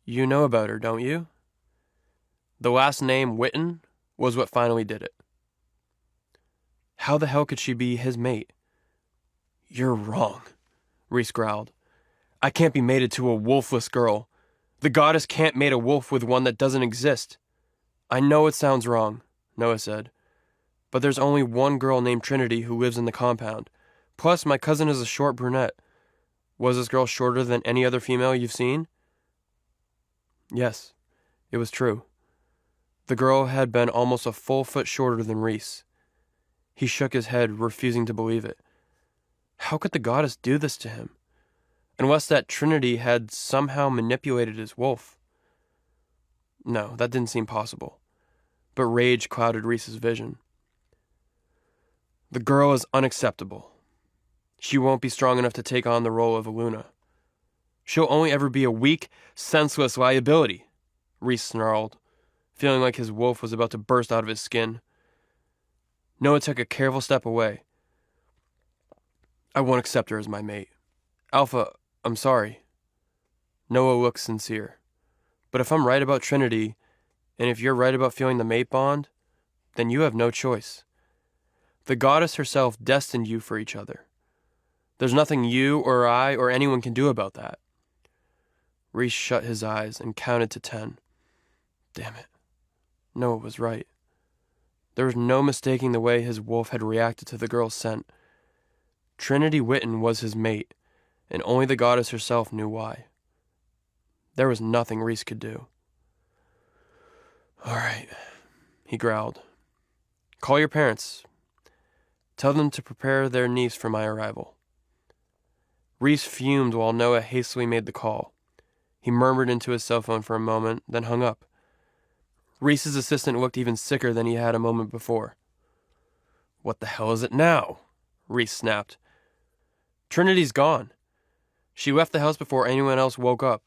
You know about her, don't you? The last name, Whitten, was what finally did it. How the hell could she be his mate? You're wrong, Reese growled. I can't be mated to a wolfless girl. The goddess can't mate a wolf with one that doesn't exist. I know it sounds wrong, Noah said. But there's only one girl named Trinity who lives in the compound. Plus, my cousin is a short brunette. Was this girl shorter than any other female you've seen? Yes, it was true. The girl had been almost a full foot shorter than Reese. He shook his head, refusing to believe it. How could the goddess do this to him? Unless that Trinity had somehow manipulated his wolf. No, that didn't seem possible. But rage clouded Reese's vision. The girl is unacceptable. She won't be strong enough to take on the role of a Luna. She'll only ever be a weak, senseless liability, Reese snarled, feeling like his wolf was about to burst out of his skin. Noah took a careful step away. I won't accept her as my mate. Alpha, I'm sorry. Noah looked sincere. But if I'm right about Trinity, and if you're right about feeling the mate bond, then you have no choice. The goddess herself destined you for each other. There's nothing you or I or anyone can do about that. Reese shut his eyes and counted to 10. Damn it. Noah was right. There was no mistaking the way his wolf had reacted to the girl's scent. Trinity Whitten was his mate, and only the goddess herself knew why. There was nothing Reese could do. "All right," he growled. "Call your parents. Tell them to prepare their niece for my arrival." Reese fumed while Noah hastily made the call. He murmured into his cell phone for a moment, then hung up. Reese's assistant looked even sicker than he had a moment before. "What the hell is it now?" Reese snapped. "Trinity's gone. She left the house before anyone else woke up.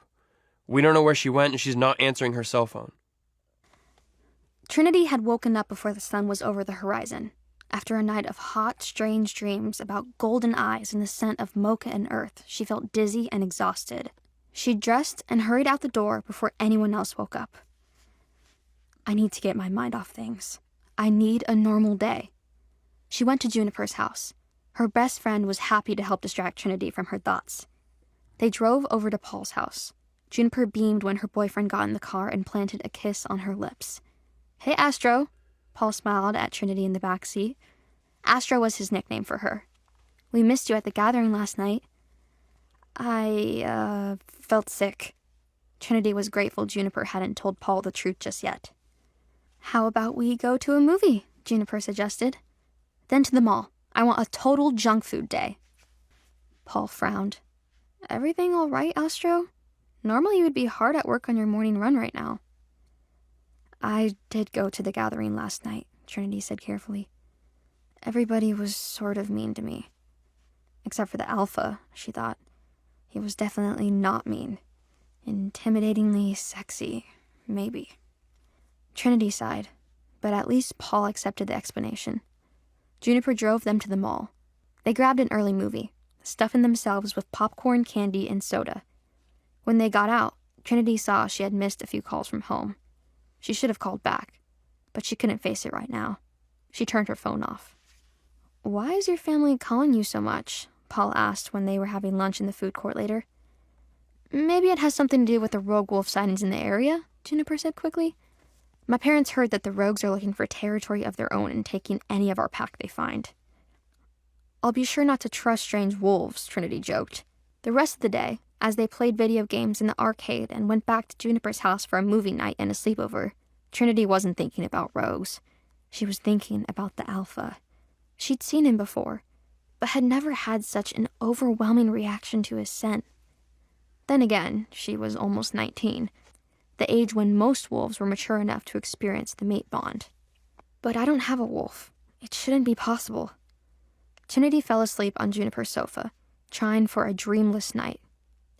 We don't know where she went, and she's not answering her cell phone." Trinity had woken up before the sun was over the horizon, after a night of hot, strange dreams about golden eyes and the scent of mocha and earth. She felt dizzy and exhausted. She dressed and hurried out the door before anyone else woke up. I need to get my mind off things. I need a normal day. She went to Juniper's house. Her best friend was happy to help distract Trinity from her thoughts. They drove over to Paul's house. Juniper beamed when her boyfriend got in the car and planted a kiss on her lips. "Hey, Astro." Paul smiled at Trinity in the back seat. Astro was his nickname for her. "We missed you at the gathering last night." I felt sick." Trinity was grateful Juniper hadn't told Paul the truth just yet. "How about we go to a movie?" Juniper suggested. "Then to the mall. I want a total junk food day." Paul frowned. "Everything all right, Astro? Normally you would be hard at work on your morning run right now." "I did go to the gathering last night," Trinity said carefully. "Everybody was sort of mean to me. Except for the Alpha," she thought. He was definitely not mean. Intimidatingly sexy, maybe. Trinity sighed, but at least Paul accepted the explanation. Juniper drove them to the mall. They grabbed an early movie, stuffing themselves with popcorn, candy, and soda. When they got out, Trinity saw she had missed a few calls from home. She should have called back, but she couldn't face it right now. She turned her phone off. "Why is your family calling you so much?" Paul asked when they were having lunch in the food court later. "Maybe it has something to do with the rogue wolf sightings in the area," Juniper said quickly. "My parents heard that the rogues are looking for territory of their own and taking any of our pack they find." "I'll be sure not to trust strange wolves," Trinity joked. The rest of the day, as they played video games in the arcade and went back to Juniper's house for a movie night and a sleepover, Trinity wasn't thinking about rogues. She was thinking about the Alpha. She'd seen him before, but had never had such an overwhelming reaction to his scent. Then again, she was almost 19, the age when most wolves were mature enough to experience the mate bond. "But I don't have a wolf. It shouldn't be possible." Trinity fell asleep on Juniper's sofa, trying for a dreamless night.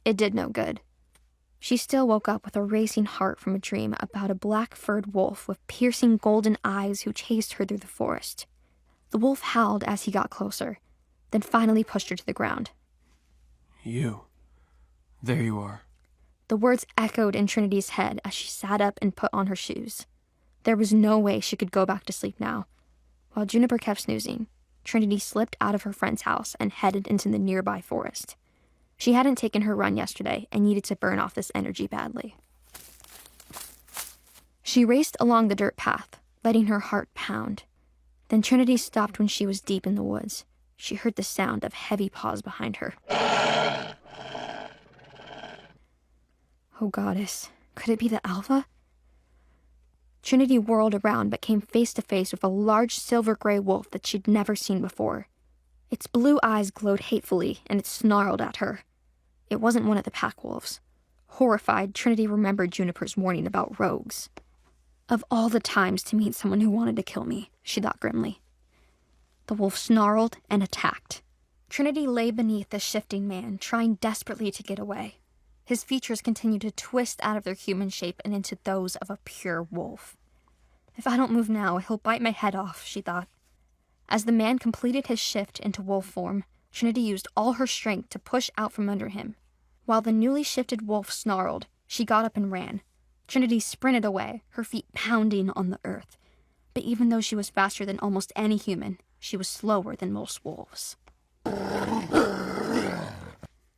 It did no good. She still woke up with a racing heart from a dream about a black-furred wolf with piercing golden eyes who chased her through the forest. The wolf howled as he got closer, then finally pushed her to the ground. "You. There you are." The words echoed in Trinity's head as she sat up and put on her shoes. There was no way she could go back to sleep now. While Juniper kept snoozing, Trinity slipped out of her friend's house and headed into the nearby forest. She hadn't taken her run yesterday and needed to burn off this energy badly. She raced along the dirt path, letting her heart pound. Then Trinity stopped when she was deep in the woods. She heard the sound of heavy paws behind her. Oh, goddess, could it be the Alpha? Trinity whirled around but came face to face with a large silver-gray wolf that she'd never seen before. Its blue eyes glowed hatefully, and it snarled at her. It wasn't one of the pack wolves. Horrified, Trinity remembered Juniper's warning about rogues. Of all the times to meet someone who wanted to kill me, she thought grimly. The wolf snarled and attacked. Trinity lay beneath the shifting man, trying desperately to get away. His features continued to twist out of their human shape and into those of a pure wolf. If I don't move now, he'll bite my head off, she thought. As the man completed his shift into wolf form, Trinity used all her strength to push out from under him. While the newly shifted wolf snarled, she got up and ran. Trinity sprinted away, her feet pounding on the earth. But even though she was faster than almost any human, she was slower than most wolves.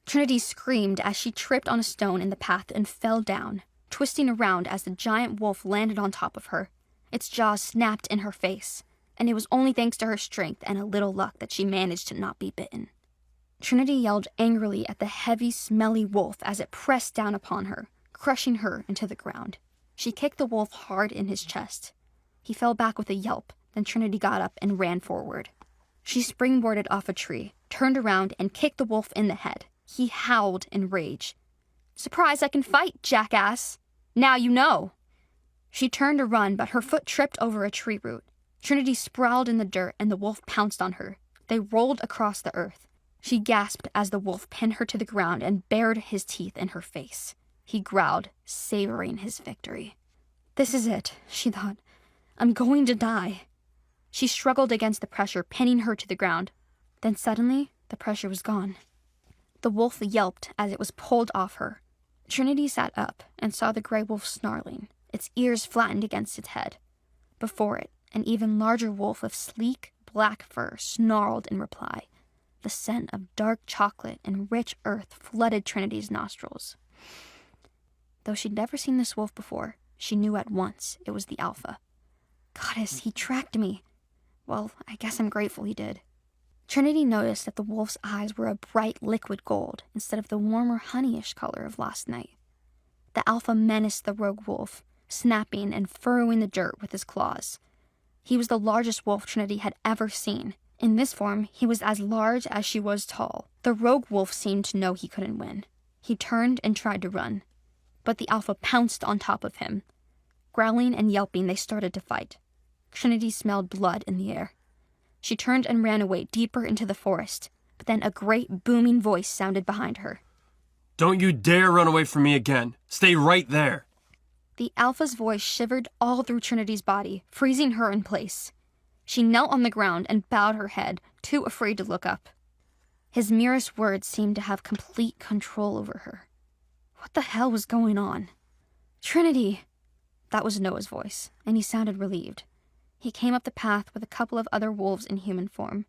Trinity screamed as she tripped on a stone in the path and fell down, twisting around as the giant wolf landed on top of her. Its jaws snapped in her face, and it was only thanks to her strength and a little luck that she managed to not be bitten. Trinity yelled angrily at the heavy, smelly wolf as it pressed down upon her, crushing her into the ground. She kicked the wolf hard in his chest. He fell back with a yelp, then Trinity got up and ran forward. She springboarded off a tree, turned around, and kicked the wolf in the head. He howled in rage. "Surprised I can fight, jackass! Now you know!" She turned to run, but her foot tripped over a tree root. Trinity sprawled in the dirt, and the wolf pounced on her. They rolled across the earth. She gasped as the wolf pinned her to the ground and bared his teeth in her face. He growled, savoring his victory. "This is it," she thought. "I'm going to die." She struggled against the pressure, pinning her to the ground. Then suddenly, the pressure was gone. The wolf yelped as it was pulled off her. Trinity sat up and saw the gray wolf snarling, its ears flattened against its head. Before it, an even larger wolf of sleek, black fur snarled in reply. The scent of dark chocolate and rich earth flooded Trinity's nostrils. Though she'd never seen this wolf before, she knew at once it was the Alpha. Goddess, he tracked me. Well, I guess I'm grateful he did. Trinity noticed that the wolf's eyes were a bright liquid gold instead of the warmer honeyish color of last night. The Alpha menaced the rogue wolf, snapping and furrowing the dirt with his claws. He was the largest wolf Trinity had ever seen. In this form, he was as large as she was tall. The rogue wolf seemed to know he couldn't win. He turned and tried to run, but the Alpha pounced on top of him. Growling and yelping, they started to fight. Trinity smelled blood in the air. She turned and ran away deeper into the forest, but then a great booming voice sounded behind her. "Don't you dare run away from me again. Stay right there." The Alpha's voice shivered all through Trinity's body, freezing her in place. She knelt on the ground and bowed her head, too afraid to look up. His merest words seemed to have complete control over her. What the hell was going on? "Trinity!" That was Noah's voice, and he sounded relieved. He came up the path with a couple of other wolves in human form.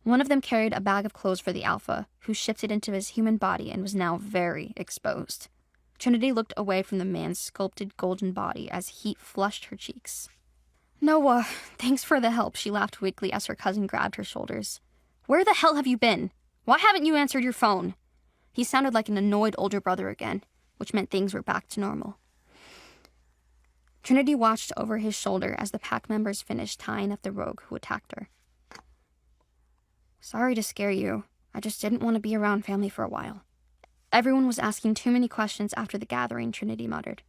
One of them carried a bag of clothes for the Alpha, who shifted into his human body and was now very exposed. Trinity looked away from the man's sculpted golden body as heat flushed her cheeks. "Noah, thanks for the help," she laughed weakly as her cousin grabbed her shoulders. "Where the hell have you been? Why haven't you answered your phone?" He sounded like an annoyed older brother again, which meant things were back to normal. Trinity watched over his shoulder as the pack members finished tying up the rogue who attacked her. "Sorry to scare you. I just didn't want to be around family for a while. Everyone was asking too many questions after the gathering," Trinity muttered.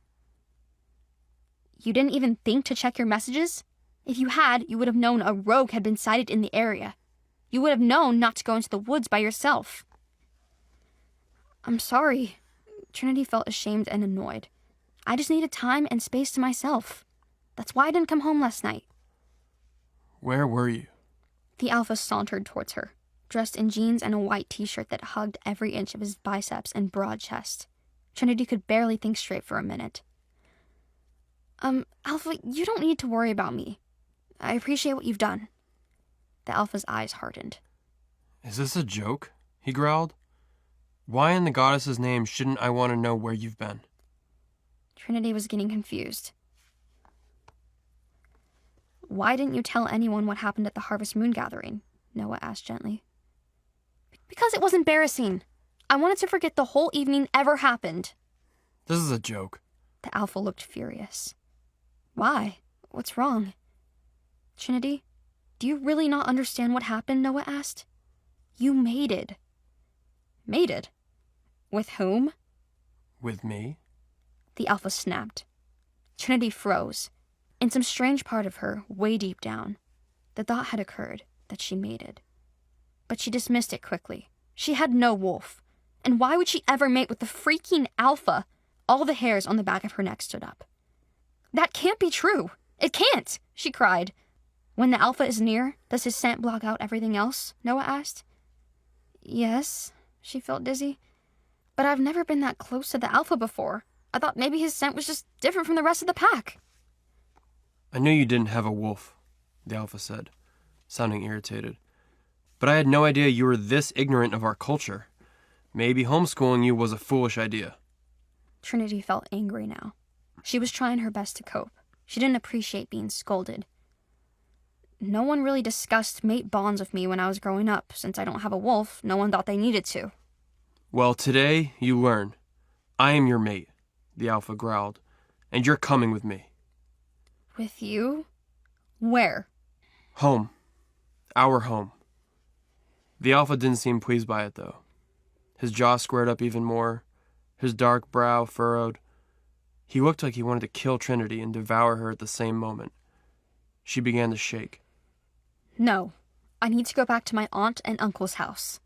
"You didn't even think to check your messages? If you had, you would have known a rogue had been sighted in the area. You would have known not to go into the woods by yourself." "I'm sorry." Trinity felt ashamed and annoyed. "I just needed time and space to myself. That's why I didn't come home last night." "Where were you?" The Alpha sauntered towards her, dressed in jeans and a white t-shirt that hugged every inch of his biceps and broad chest. Trinity could barely think straight for a minute. Alpha, you don't need to worry about me. I appreciate what you've done." The Alpha's eyes hardened. "Is this a joke?" he growled. "Why in the goddess's name shouldn't I want to know where you've been?" Trinity was getting confused. "Why didn't you tell anyone what happened at the Harvest Moon gathering?" Noah asked gently. "Because it was embarrassing. I wanted to forget the whole evening ever happened." "This is a joke." The Alpha looked furious. "Why? What's wrong?" "Trinity, do you really not understand what happened?" Noah asked. "You mated." "Mated? With whom?" "With me?" The Alpha snapped. Trinity froze. In some strange part of her, way deep down, the thought had occurred that she mated. But she dismissed it quickly. She had no wolf. And why would she ever mate with the freaking Alpha? All the hairs on the back of her neck stood up. "That can't be true. It can't," she cried. "When the Alpha is near, does his scent block out everything else?" Noah asked. "Yes." She felt dizzy. "But I've never been that close to the Alpha before. I thought maybe his scent was just different from the rest of the pack." "I knew you didn't have a wolf," the Alpha said, sounding irritated. "But I had no idea you were this ignorant of our culture. Maybe homeschooling you was a foolish idea." Trinity felt angry now. She was trying her best to cope. She didn't appreciate being scolded. no one really discussed mate bonds with me when I was growing up. Since I don't have a wolf, no one thought they needed to. Well, today you learn. I am your mate, the Alpha growled, and you're coming with me. With you? Where? Home. Our home. The Alpha didn't seem pleased by it, though. His jaw squared up even more, his dark brow furrowed. He looked like he wanted to kill Trinity and devour her at the same moment. She began to shake. No. I need to go back to my aunt and uncle's house.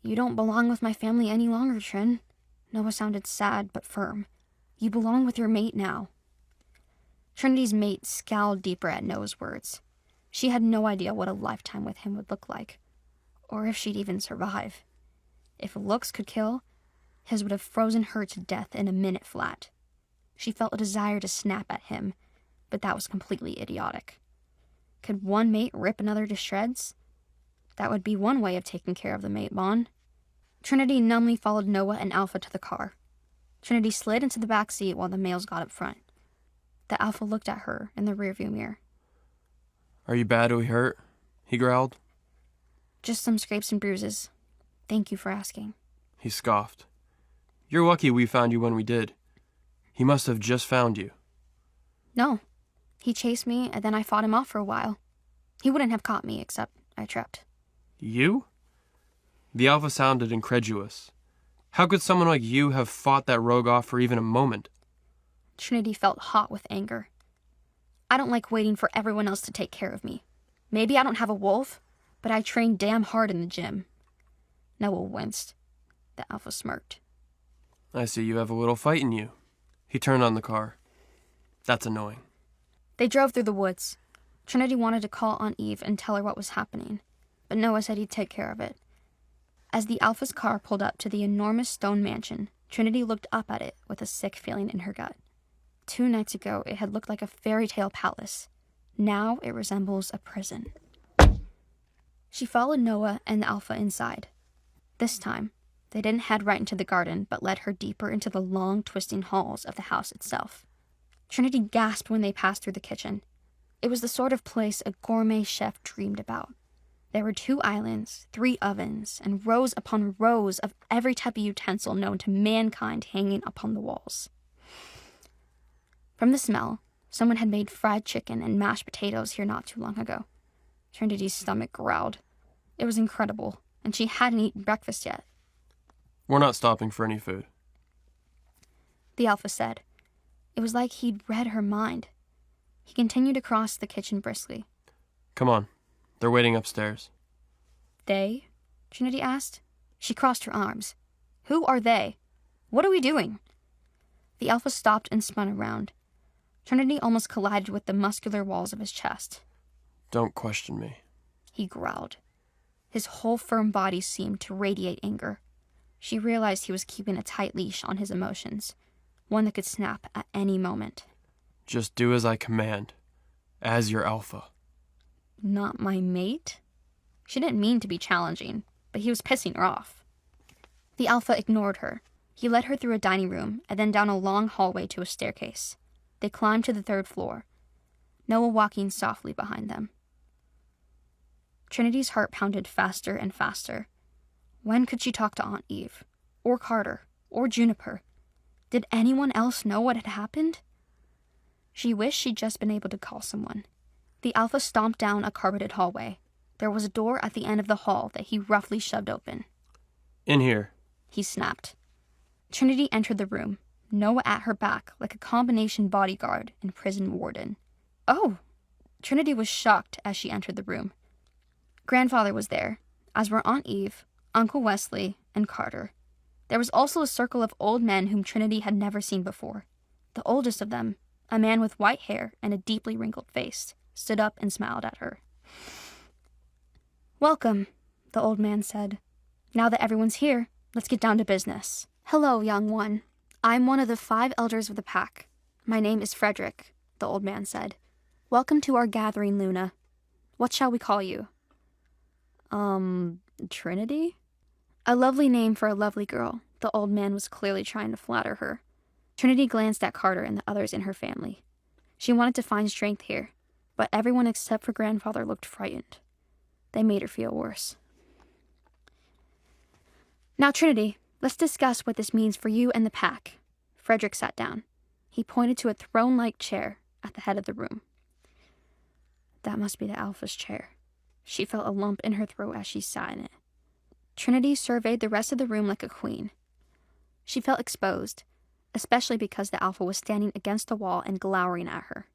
You don't belong with my family any longer, Trin. Noah sounded sad but firm. You belong with your mate now. Trinity's mate scowled deeper at Noah's words. She had no idea what a lifetime with him would look like, or if she'd even survive. If looks could kill, his would have frozen her to death in a minute flat. She felt a desire to snap at him, but that was completely idiotic. Could one mate rip another to shreds? That would be one way of taking care of the mate bond. Trinity numbly followed Noah and Alpha to the car. Trinity slid into the back seat while the males got up front. The Alpha looked at her in the rearview mirror. Are you badly hurt? He growled. Just some scrapes and bruises. Thank you for asking. He scoffed. You're lucky we found you when we did. He must have just found you. No. He chased me, and then I fought him off for a while. He wouldn't have caught me, except I tripped. You? The Alpha sounded incredulous. How could someone like you have fought that rogue off for even a moment? Trinity felt hot with anger. I don't like waiting for everyone else to take care of me. Maybe I don't have a wolf, but I train damn hard in the gym. Noah winced. The Alpha smirked. I see you have a little fight in you. He turned on the car. That's annoying. They drove through the woods. Trinity wanted to call Aunt Eve and tell her what was happening, but Noah said he'd take care of it. As the Alpha's car pulled up to the enormous stone mansion, Trinity looked up at it with a sick feeling in her gut. 2 nights ago, it had looked like a fairy tale palace. Now it resembles a prison. She followed Noah and the Alpha inside. This time, they didn't head right into the garden, but led her deeper into the long, twisting halls of the house itself. Trinity gasped when they passed through the kitchen. It was the sort of place a gourmet chef dreamed about. There were 2 islands, 3 ovens, and rows upon rows of every type of utensil known to mankind hanging upon the walls. From the smell, someone had made fried chicken and mashed potatoes here not too long ago. Trinity's stomach growled. It was incredible, and she hadn't eaten breakfast yet. We're not stopping for any food. The Alpha said. It was like he'd read her mind. He continued across the kitchen briskly. Come on. They're waiting upstairs. They? Trinity asked. She crossed her arms. Who are they? What are we doing? The Alpha stopped and spun around. Trinity almost collided with the muscular walls of his chest. Don't question me. He growled. His whole firm body seemed to radiate anger. She realized he was keeping a tight leash on his emotions, one that could snap at any moment. Just do as I command, as your Alpha. Not my mate? She didn't mean to be challenging, but he was pissing her off. The Alpha ignored her. He led her through a dining room and then down a long hallway to a staircase. They climbed to the 3rd floor, Noah walking softly behind them. Trinity's heart pounded faster and faster. When could she talk to Aunt Eve? Or Carter? Or Juniper? Did anyone else know what had happened? She wished she'd just been able to call someone. The Alpha stomped down a carpeted hallway. There was a door at the end of the hall that he roughly shoved open. In here. He snapped. Trinity entered the room, Noah at her back like a combination bodyguard and prison warden. Oh! Trinity was shocked as she entered the room. Grandfather was there, as were Aunt Eve, Uncle Wesley, and Carter. There was also a circle of old men whom Trinity had never seen before. The oldest of them, a man with white hair and a deeply wrinkled face, stood up and smiled at her. Welcome, the old man said. Now that everyone's here, let's get down to business. Hello, young one. I'm one of the 5 elders of the pack. My name is Frederick, the old man said. Welcome to our gathering, Luna. What shall we call you? Trinity? A lovely name for a lovely girl. The old man was clearly trying to flatter her. Trinity glanced at Carter and the others in her family. She wanted to find strength here. but everyone except for Grandfather looked frightened. They made her feel worse. Now, Trinity, let's discuss what this means for you and the pack. Frederick sat down. He pointed to a throne-like chair at the head of the room. That must be the Alpha's chair. She felt a lump in her throat as she sat in it. Trinity surveyed the rest of the room like a queen. She felt exposed, especially because the Alpha was standing against the wall and glowering at her.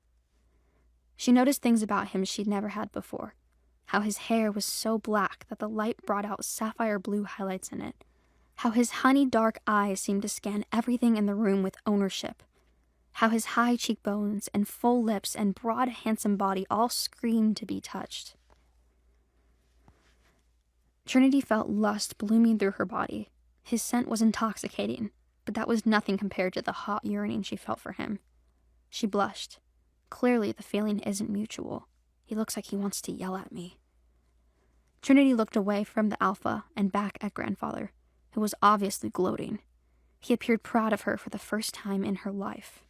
She noticed things about him she'd never had before. How his hair was so black that the light brought out sapphire blue highlights in it. How his honey dark eyes seemed to scan everything in the room with ownership. How his high cheekbones and full lips and broad, handsome body all screamed to be touched. Trinity felt lust blooming through her body. His scent was intoxicating, but that was nothing compared to the hot yearning she felt for him. She blushed. Clearly, the feeling isn't mutual. He looks like he wants to yell at me. Trinity looked away from the Alpha and back at Grandfather, who was obviously gloating. He appeared proud of her for the first time in her life.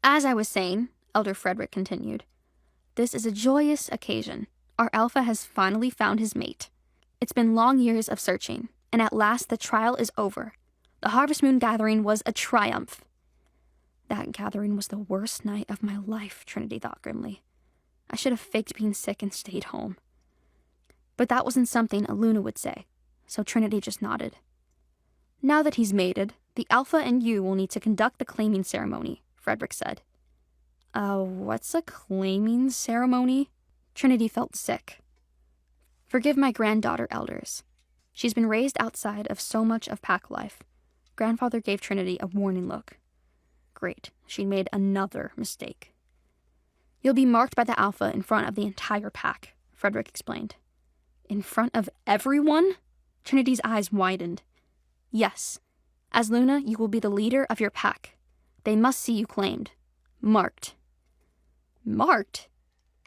As I was saying, Elder Frederick continued, this is a joyous occasion. Our Alpha has finally found his mate. It's been long years of searching, and at last the trial is over. The Harvest Moon gathering was a triumph. That gathering was the worst night of my life, Trinity thought grimly. I should have faked being sick and stayed home. But that wasn't something Aluna would say, so Trinity just nodded. Now that he's mated, the Alpha and you will need to conduct the claiming ceremony, Frederick said. What's a claiming ceremony? Trinity felt sick. Forgive my granddaughter, elders. She's been raised outside of so much of pack life. Grandfather gave Trinity a warning look. Great, she'd made another mistake. You'll be marked by the Alpha in front of the entire pack, Frederick explained. In front of everyone? Trinity's eyes widened. Yes. As Luna, you will be the leader of your pack. They must see you claimed. Marked. Marked?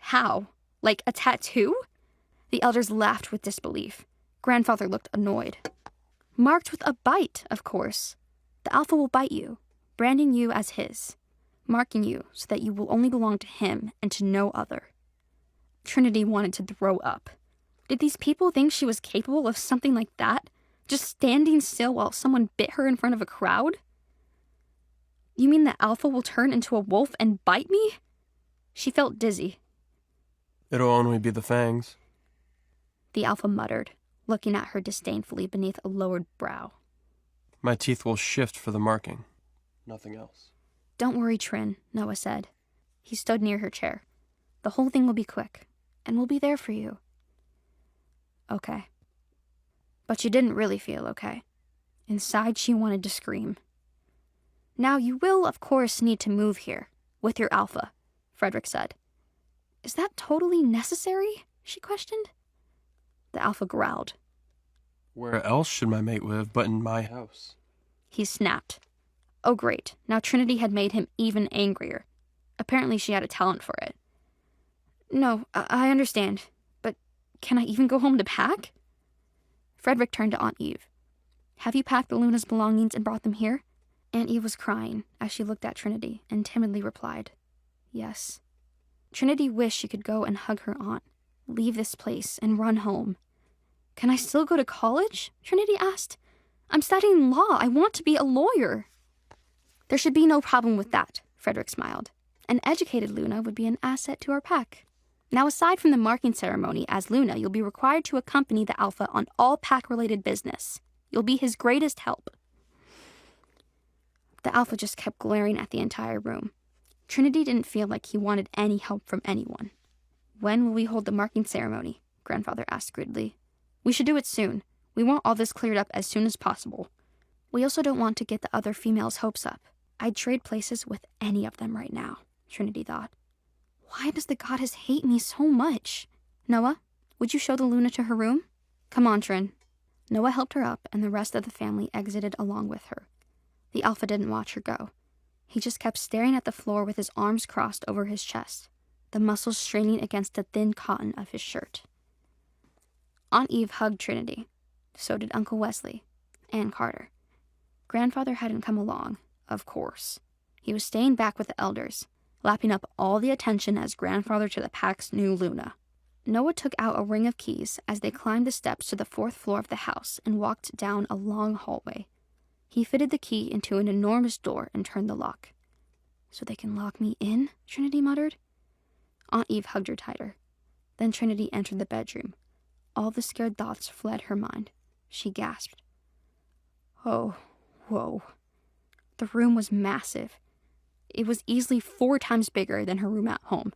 How? Like a tattoo? The elders laughed with disbelief. Grandfather looked annoyed. Marked with a bite, of course. The Alpha will bite you, branding you as his, marking you so that you will only belong to him and to no other. Trinity wanted to throw up. Did these people think she was capable of something like that? Just standing still while someone bit her in front of a crowd? You mean the Alpha will turn into a wolf and bite me? She felt dizzy. It'll only be the fangs. The Alpha muttered, looking at her disdainfully beneath a lowered brow. My teeth will shift for the marking. Nothing else. Don't worry, Trin, Noah said. He stood near her chair. The whole thing will be quick, and we'll be there for you. Okay. But she didn't really feel okay. Inside, she wanted to scream. Now, you will, of course, need to move here, with your Alpha, Frederick said. Is that totally necessary? She questioned. The Alpha growled. Where else should my mate live but in my house? He snapped. Oh, great. Now Trinity had made him even angrier. Apparently she had a talent for it. No, I understand. But can I even go home to pack? Frederick turned to Aunt Eve. Have you packed Luna's belongings and brought them here? Aunt Eve was crying as she looked at Trinity and timidly replied, yes. Trinity wished she could go and hug her aunt, leave this place, and run home. Can I still go to college? Trinity asked. I'm studying law. I want to be a lawyer. There should be no problem with that, Frederick smiled. An educated Luna would be an asset to our pack. Now, aside from the marking ceremony, as Luna, you'll be required to accompany the Alpha on all pack-related business. You'll be his greatest help. The Alpha just kept glaring at the entire room. Trinity didn't feel like he wanted any help from anyone. When will we hold the marking ceremony? Grandfather asked gridly. We should do it soon. We want all this cleared up as soon as possible. We also don't want to get the other females' hopes up. I'd trade places with any of them right now, Trinity thought. Why does the goddess hate me so much? Noah, would you show the Luna to her room? Come on, Trin. Noah helped her up, and the rest of the family exited along with her. The Alpha didn't watch her go. He just kept staring at the floor with his arms crossed over his chest, the muscles straining against the thin cotton of his shirt. Aunt Eve hugged Trinity. So did Uncle Wesley and Carter. Grandfather hadn't come along, of course. He was staying back with the elders, lapping up all the attention as grandfather to the pack's new Luna. Noah took out a ring of keys as they climbed the steps to the 4th floor of the house and walked down a long hallway. He fitted the key into an enormous door and turned the lock. "So they can lock me in?" Trinity muttered. Aunt Eve hugged her tighter. Then Trinity entered the bedroom. All the scared thoughts fled her mind. She gasped. Oh, whoa. The room was massive. It was easily 4 times bigger than her room at home.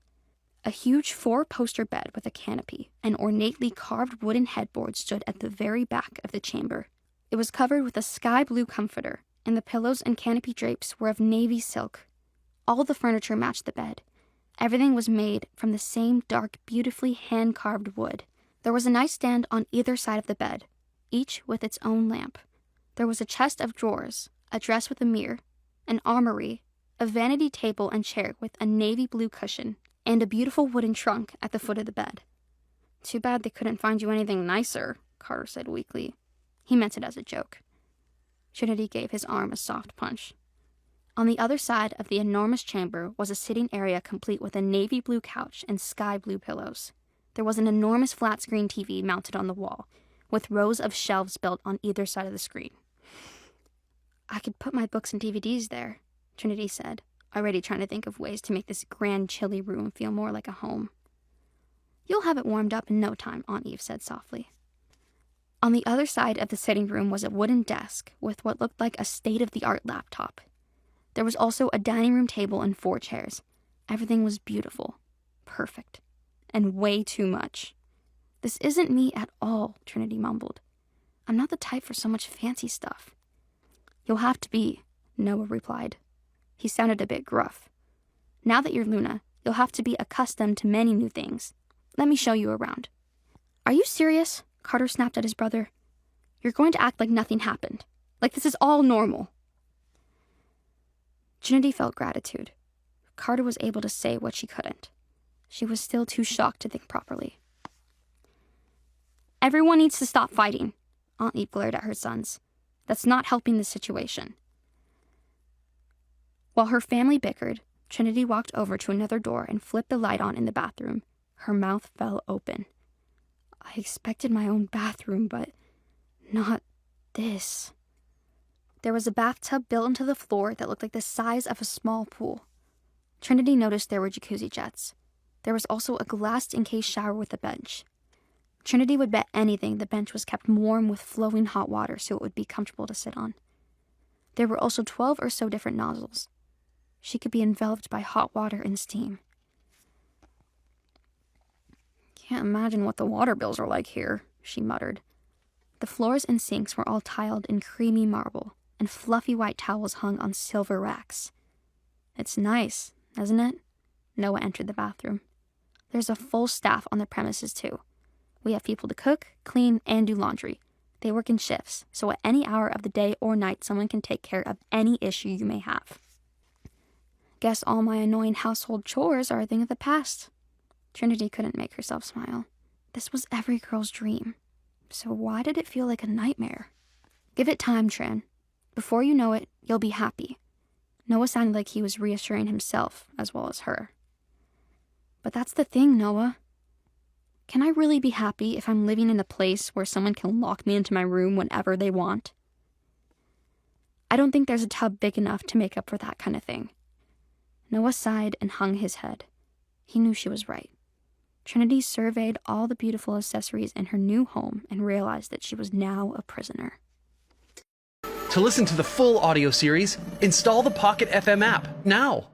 A huge 4-poster bed with a canopy and ornately carved wooden headboard stood at the very back of the chamber. It was covered with a sky blue comforter, and the pillows and canopy drapes were of navy silk. All the furniture matched the bed. Everything was made from the same dark, beautifully hand-carved wood. There was a nightstand on either side of the bed, each with its own lamp. There was a chest of drawers, a dresser with a mirror, an armory, a vanity table and chair with a navy blue cushion, and a beautiful wooden trunk at the foot of the bed. "Too bad they couldn't find you anything nicer," Carter said weakly. He meant it as a joke. Trinity gave his arm a soft punch. On the other side of the enormous chamber was a sitting area complete with a navy blue couch and sky blue pillows. There was an enormous flat-screen TV mounted on the wall, with rows of shelves built on either side of the screen. "I could put my books and DVDs there," Trinity said, already trying to think of ways to make this grand, chilly room feel more like a home. "You'll have it warmed up in no time," Aunt Eve said softly. On the other side of the sitting room was a wooden desk with what looked like a state-of-the-art laptop. There was also a dining room table and 4 chairs. Everything was beautiful, perfect, and way too much. "This isn't me at all," Trinity mumbled. "I'm not the type for so much fancy stuff." "You'll have to be," Noah replied. He sounded a bit gruff. "Now that you're Luna, you'll have to be accustomed to many new things. Let me show you around." "Are you serious?" Carter snapped at his brother. "You're going to act like nothing happened. Like this is all normal." Trinity felt gratitude. Carter was able to say what she couldn't. She was still too shocked to think properly. "Everyone needs to stop fighting," Aunt Eve glared at her sons. "That's not helping the situation." While her family bickered, Trinity walked over to another door and flipped the light on in the bathroom. Her mouth fell open. "I expected my own bathroom, but not this." There was a bathtub built into the floor that looked like the size of a small pool. Trinity noticed there were jacuzzi jets. There was also a glass-encased shower with a bench. Trinity would bet anything the bench was kept warm with flowing hot water so it would be comfortable to sit on. There were also 12 or so different nozzles. She could be enveloped by hot water and steam. "Can't imagine what the water bills are like here," she muttered. The floors and sinks were all tiled in creamy marble, and fluffy white towels hung on silver racks. "It's nice, isn't it?" Noah entered the bathroom. "There's a full staff on the premises, too. We have people to cook, clean, and do laundry. They work in shifts, so at any hour of the day or night, someone can take care of any issue you may have." "Guess all my annoying household chores are a thing of the past." Trinity couldn't make herself smile. This was every girl's dream. So why did it feel like a nightmare? "Give it time, Trin. Before you know it, you'll be happy." Noah sounded like he was reassuring himself as well as her. "But that's the thing, Noah. Can I really be happy if I'm living in a place where someone can lock me into my room whenever they want? I don't think there's a tub big enough to make up for that kind of thing." Noah sighed and hung his head. He knew she was right. Trinity surveyed all the beautiful accessories in her new home and realized that she was now a prisoner. To listen to the full audio series, install the Pocket FM app now.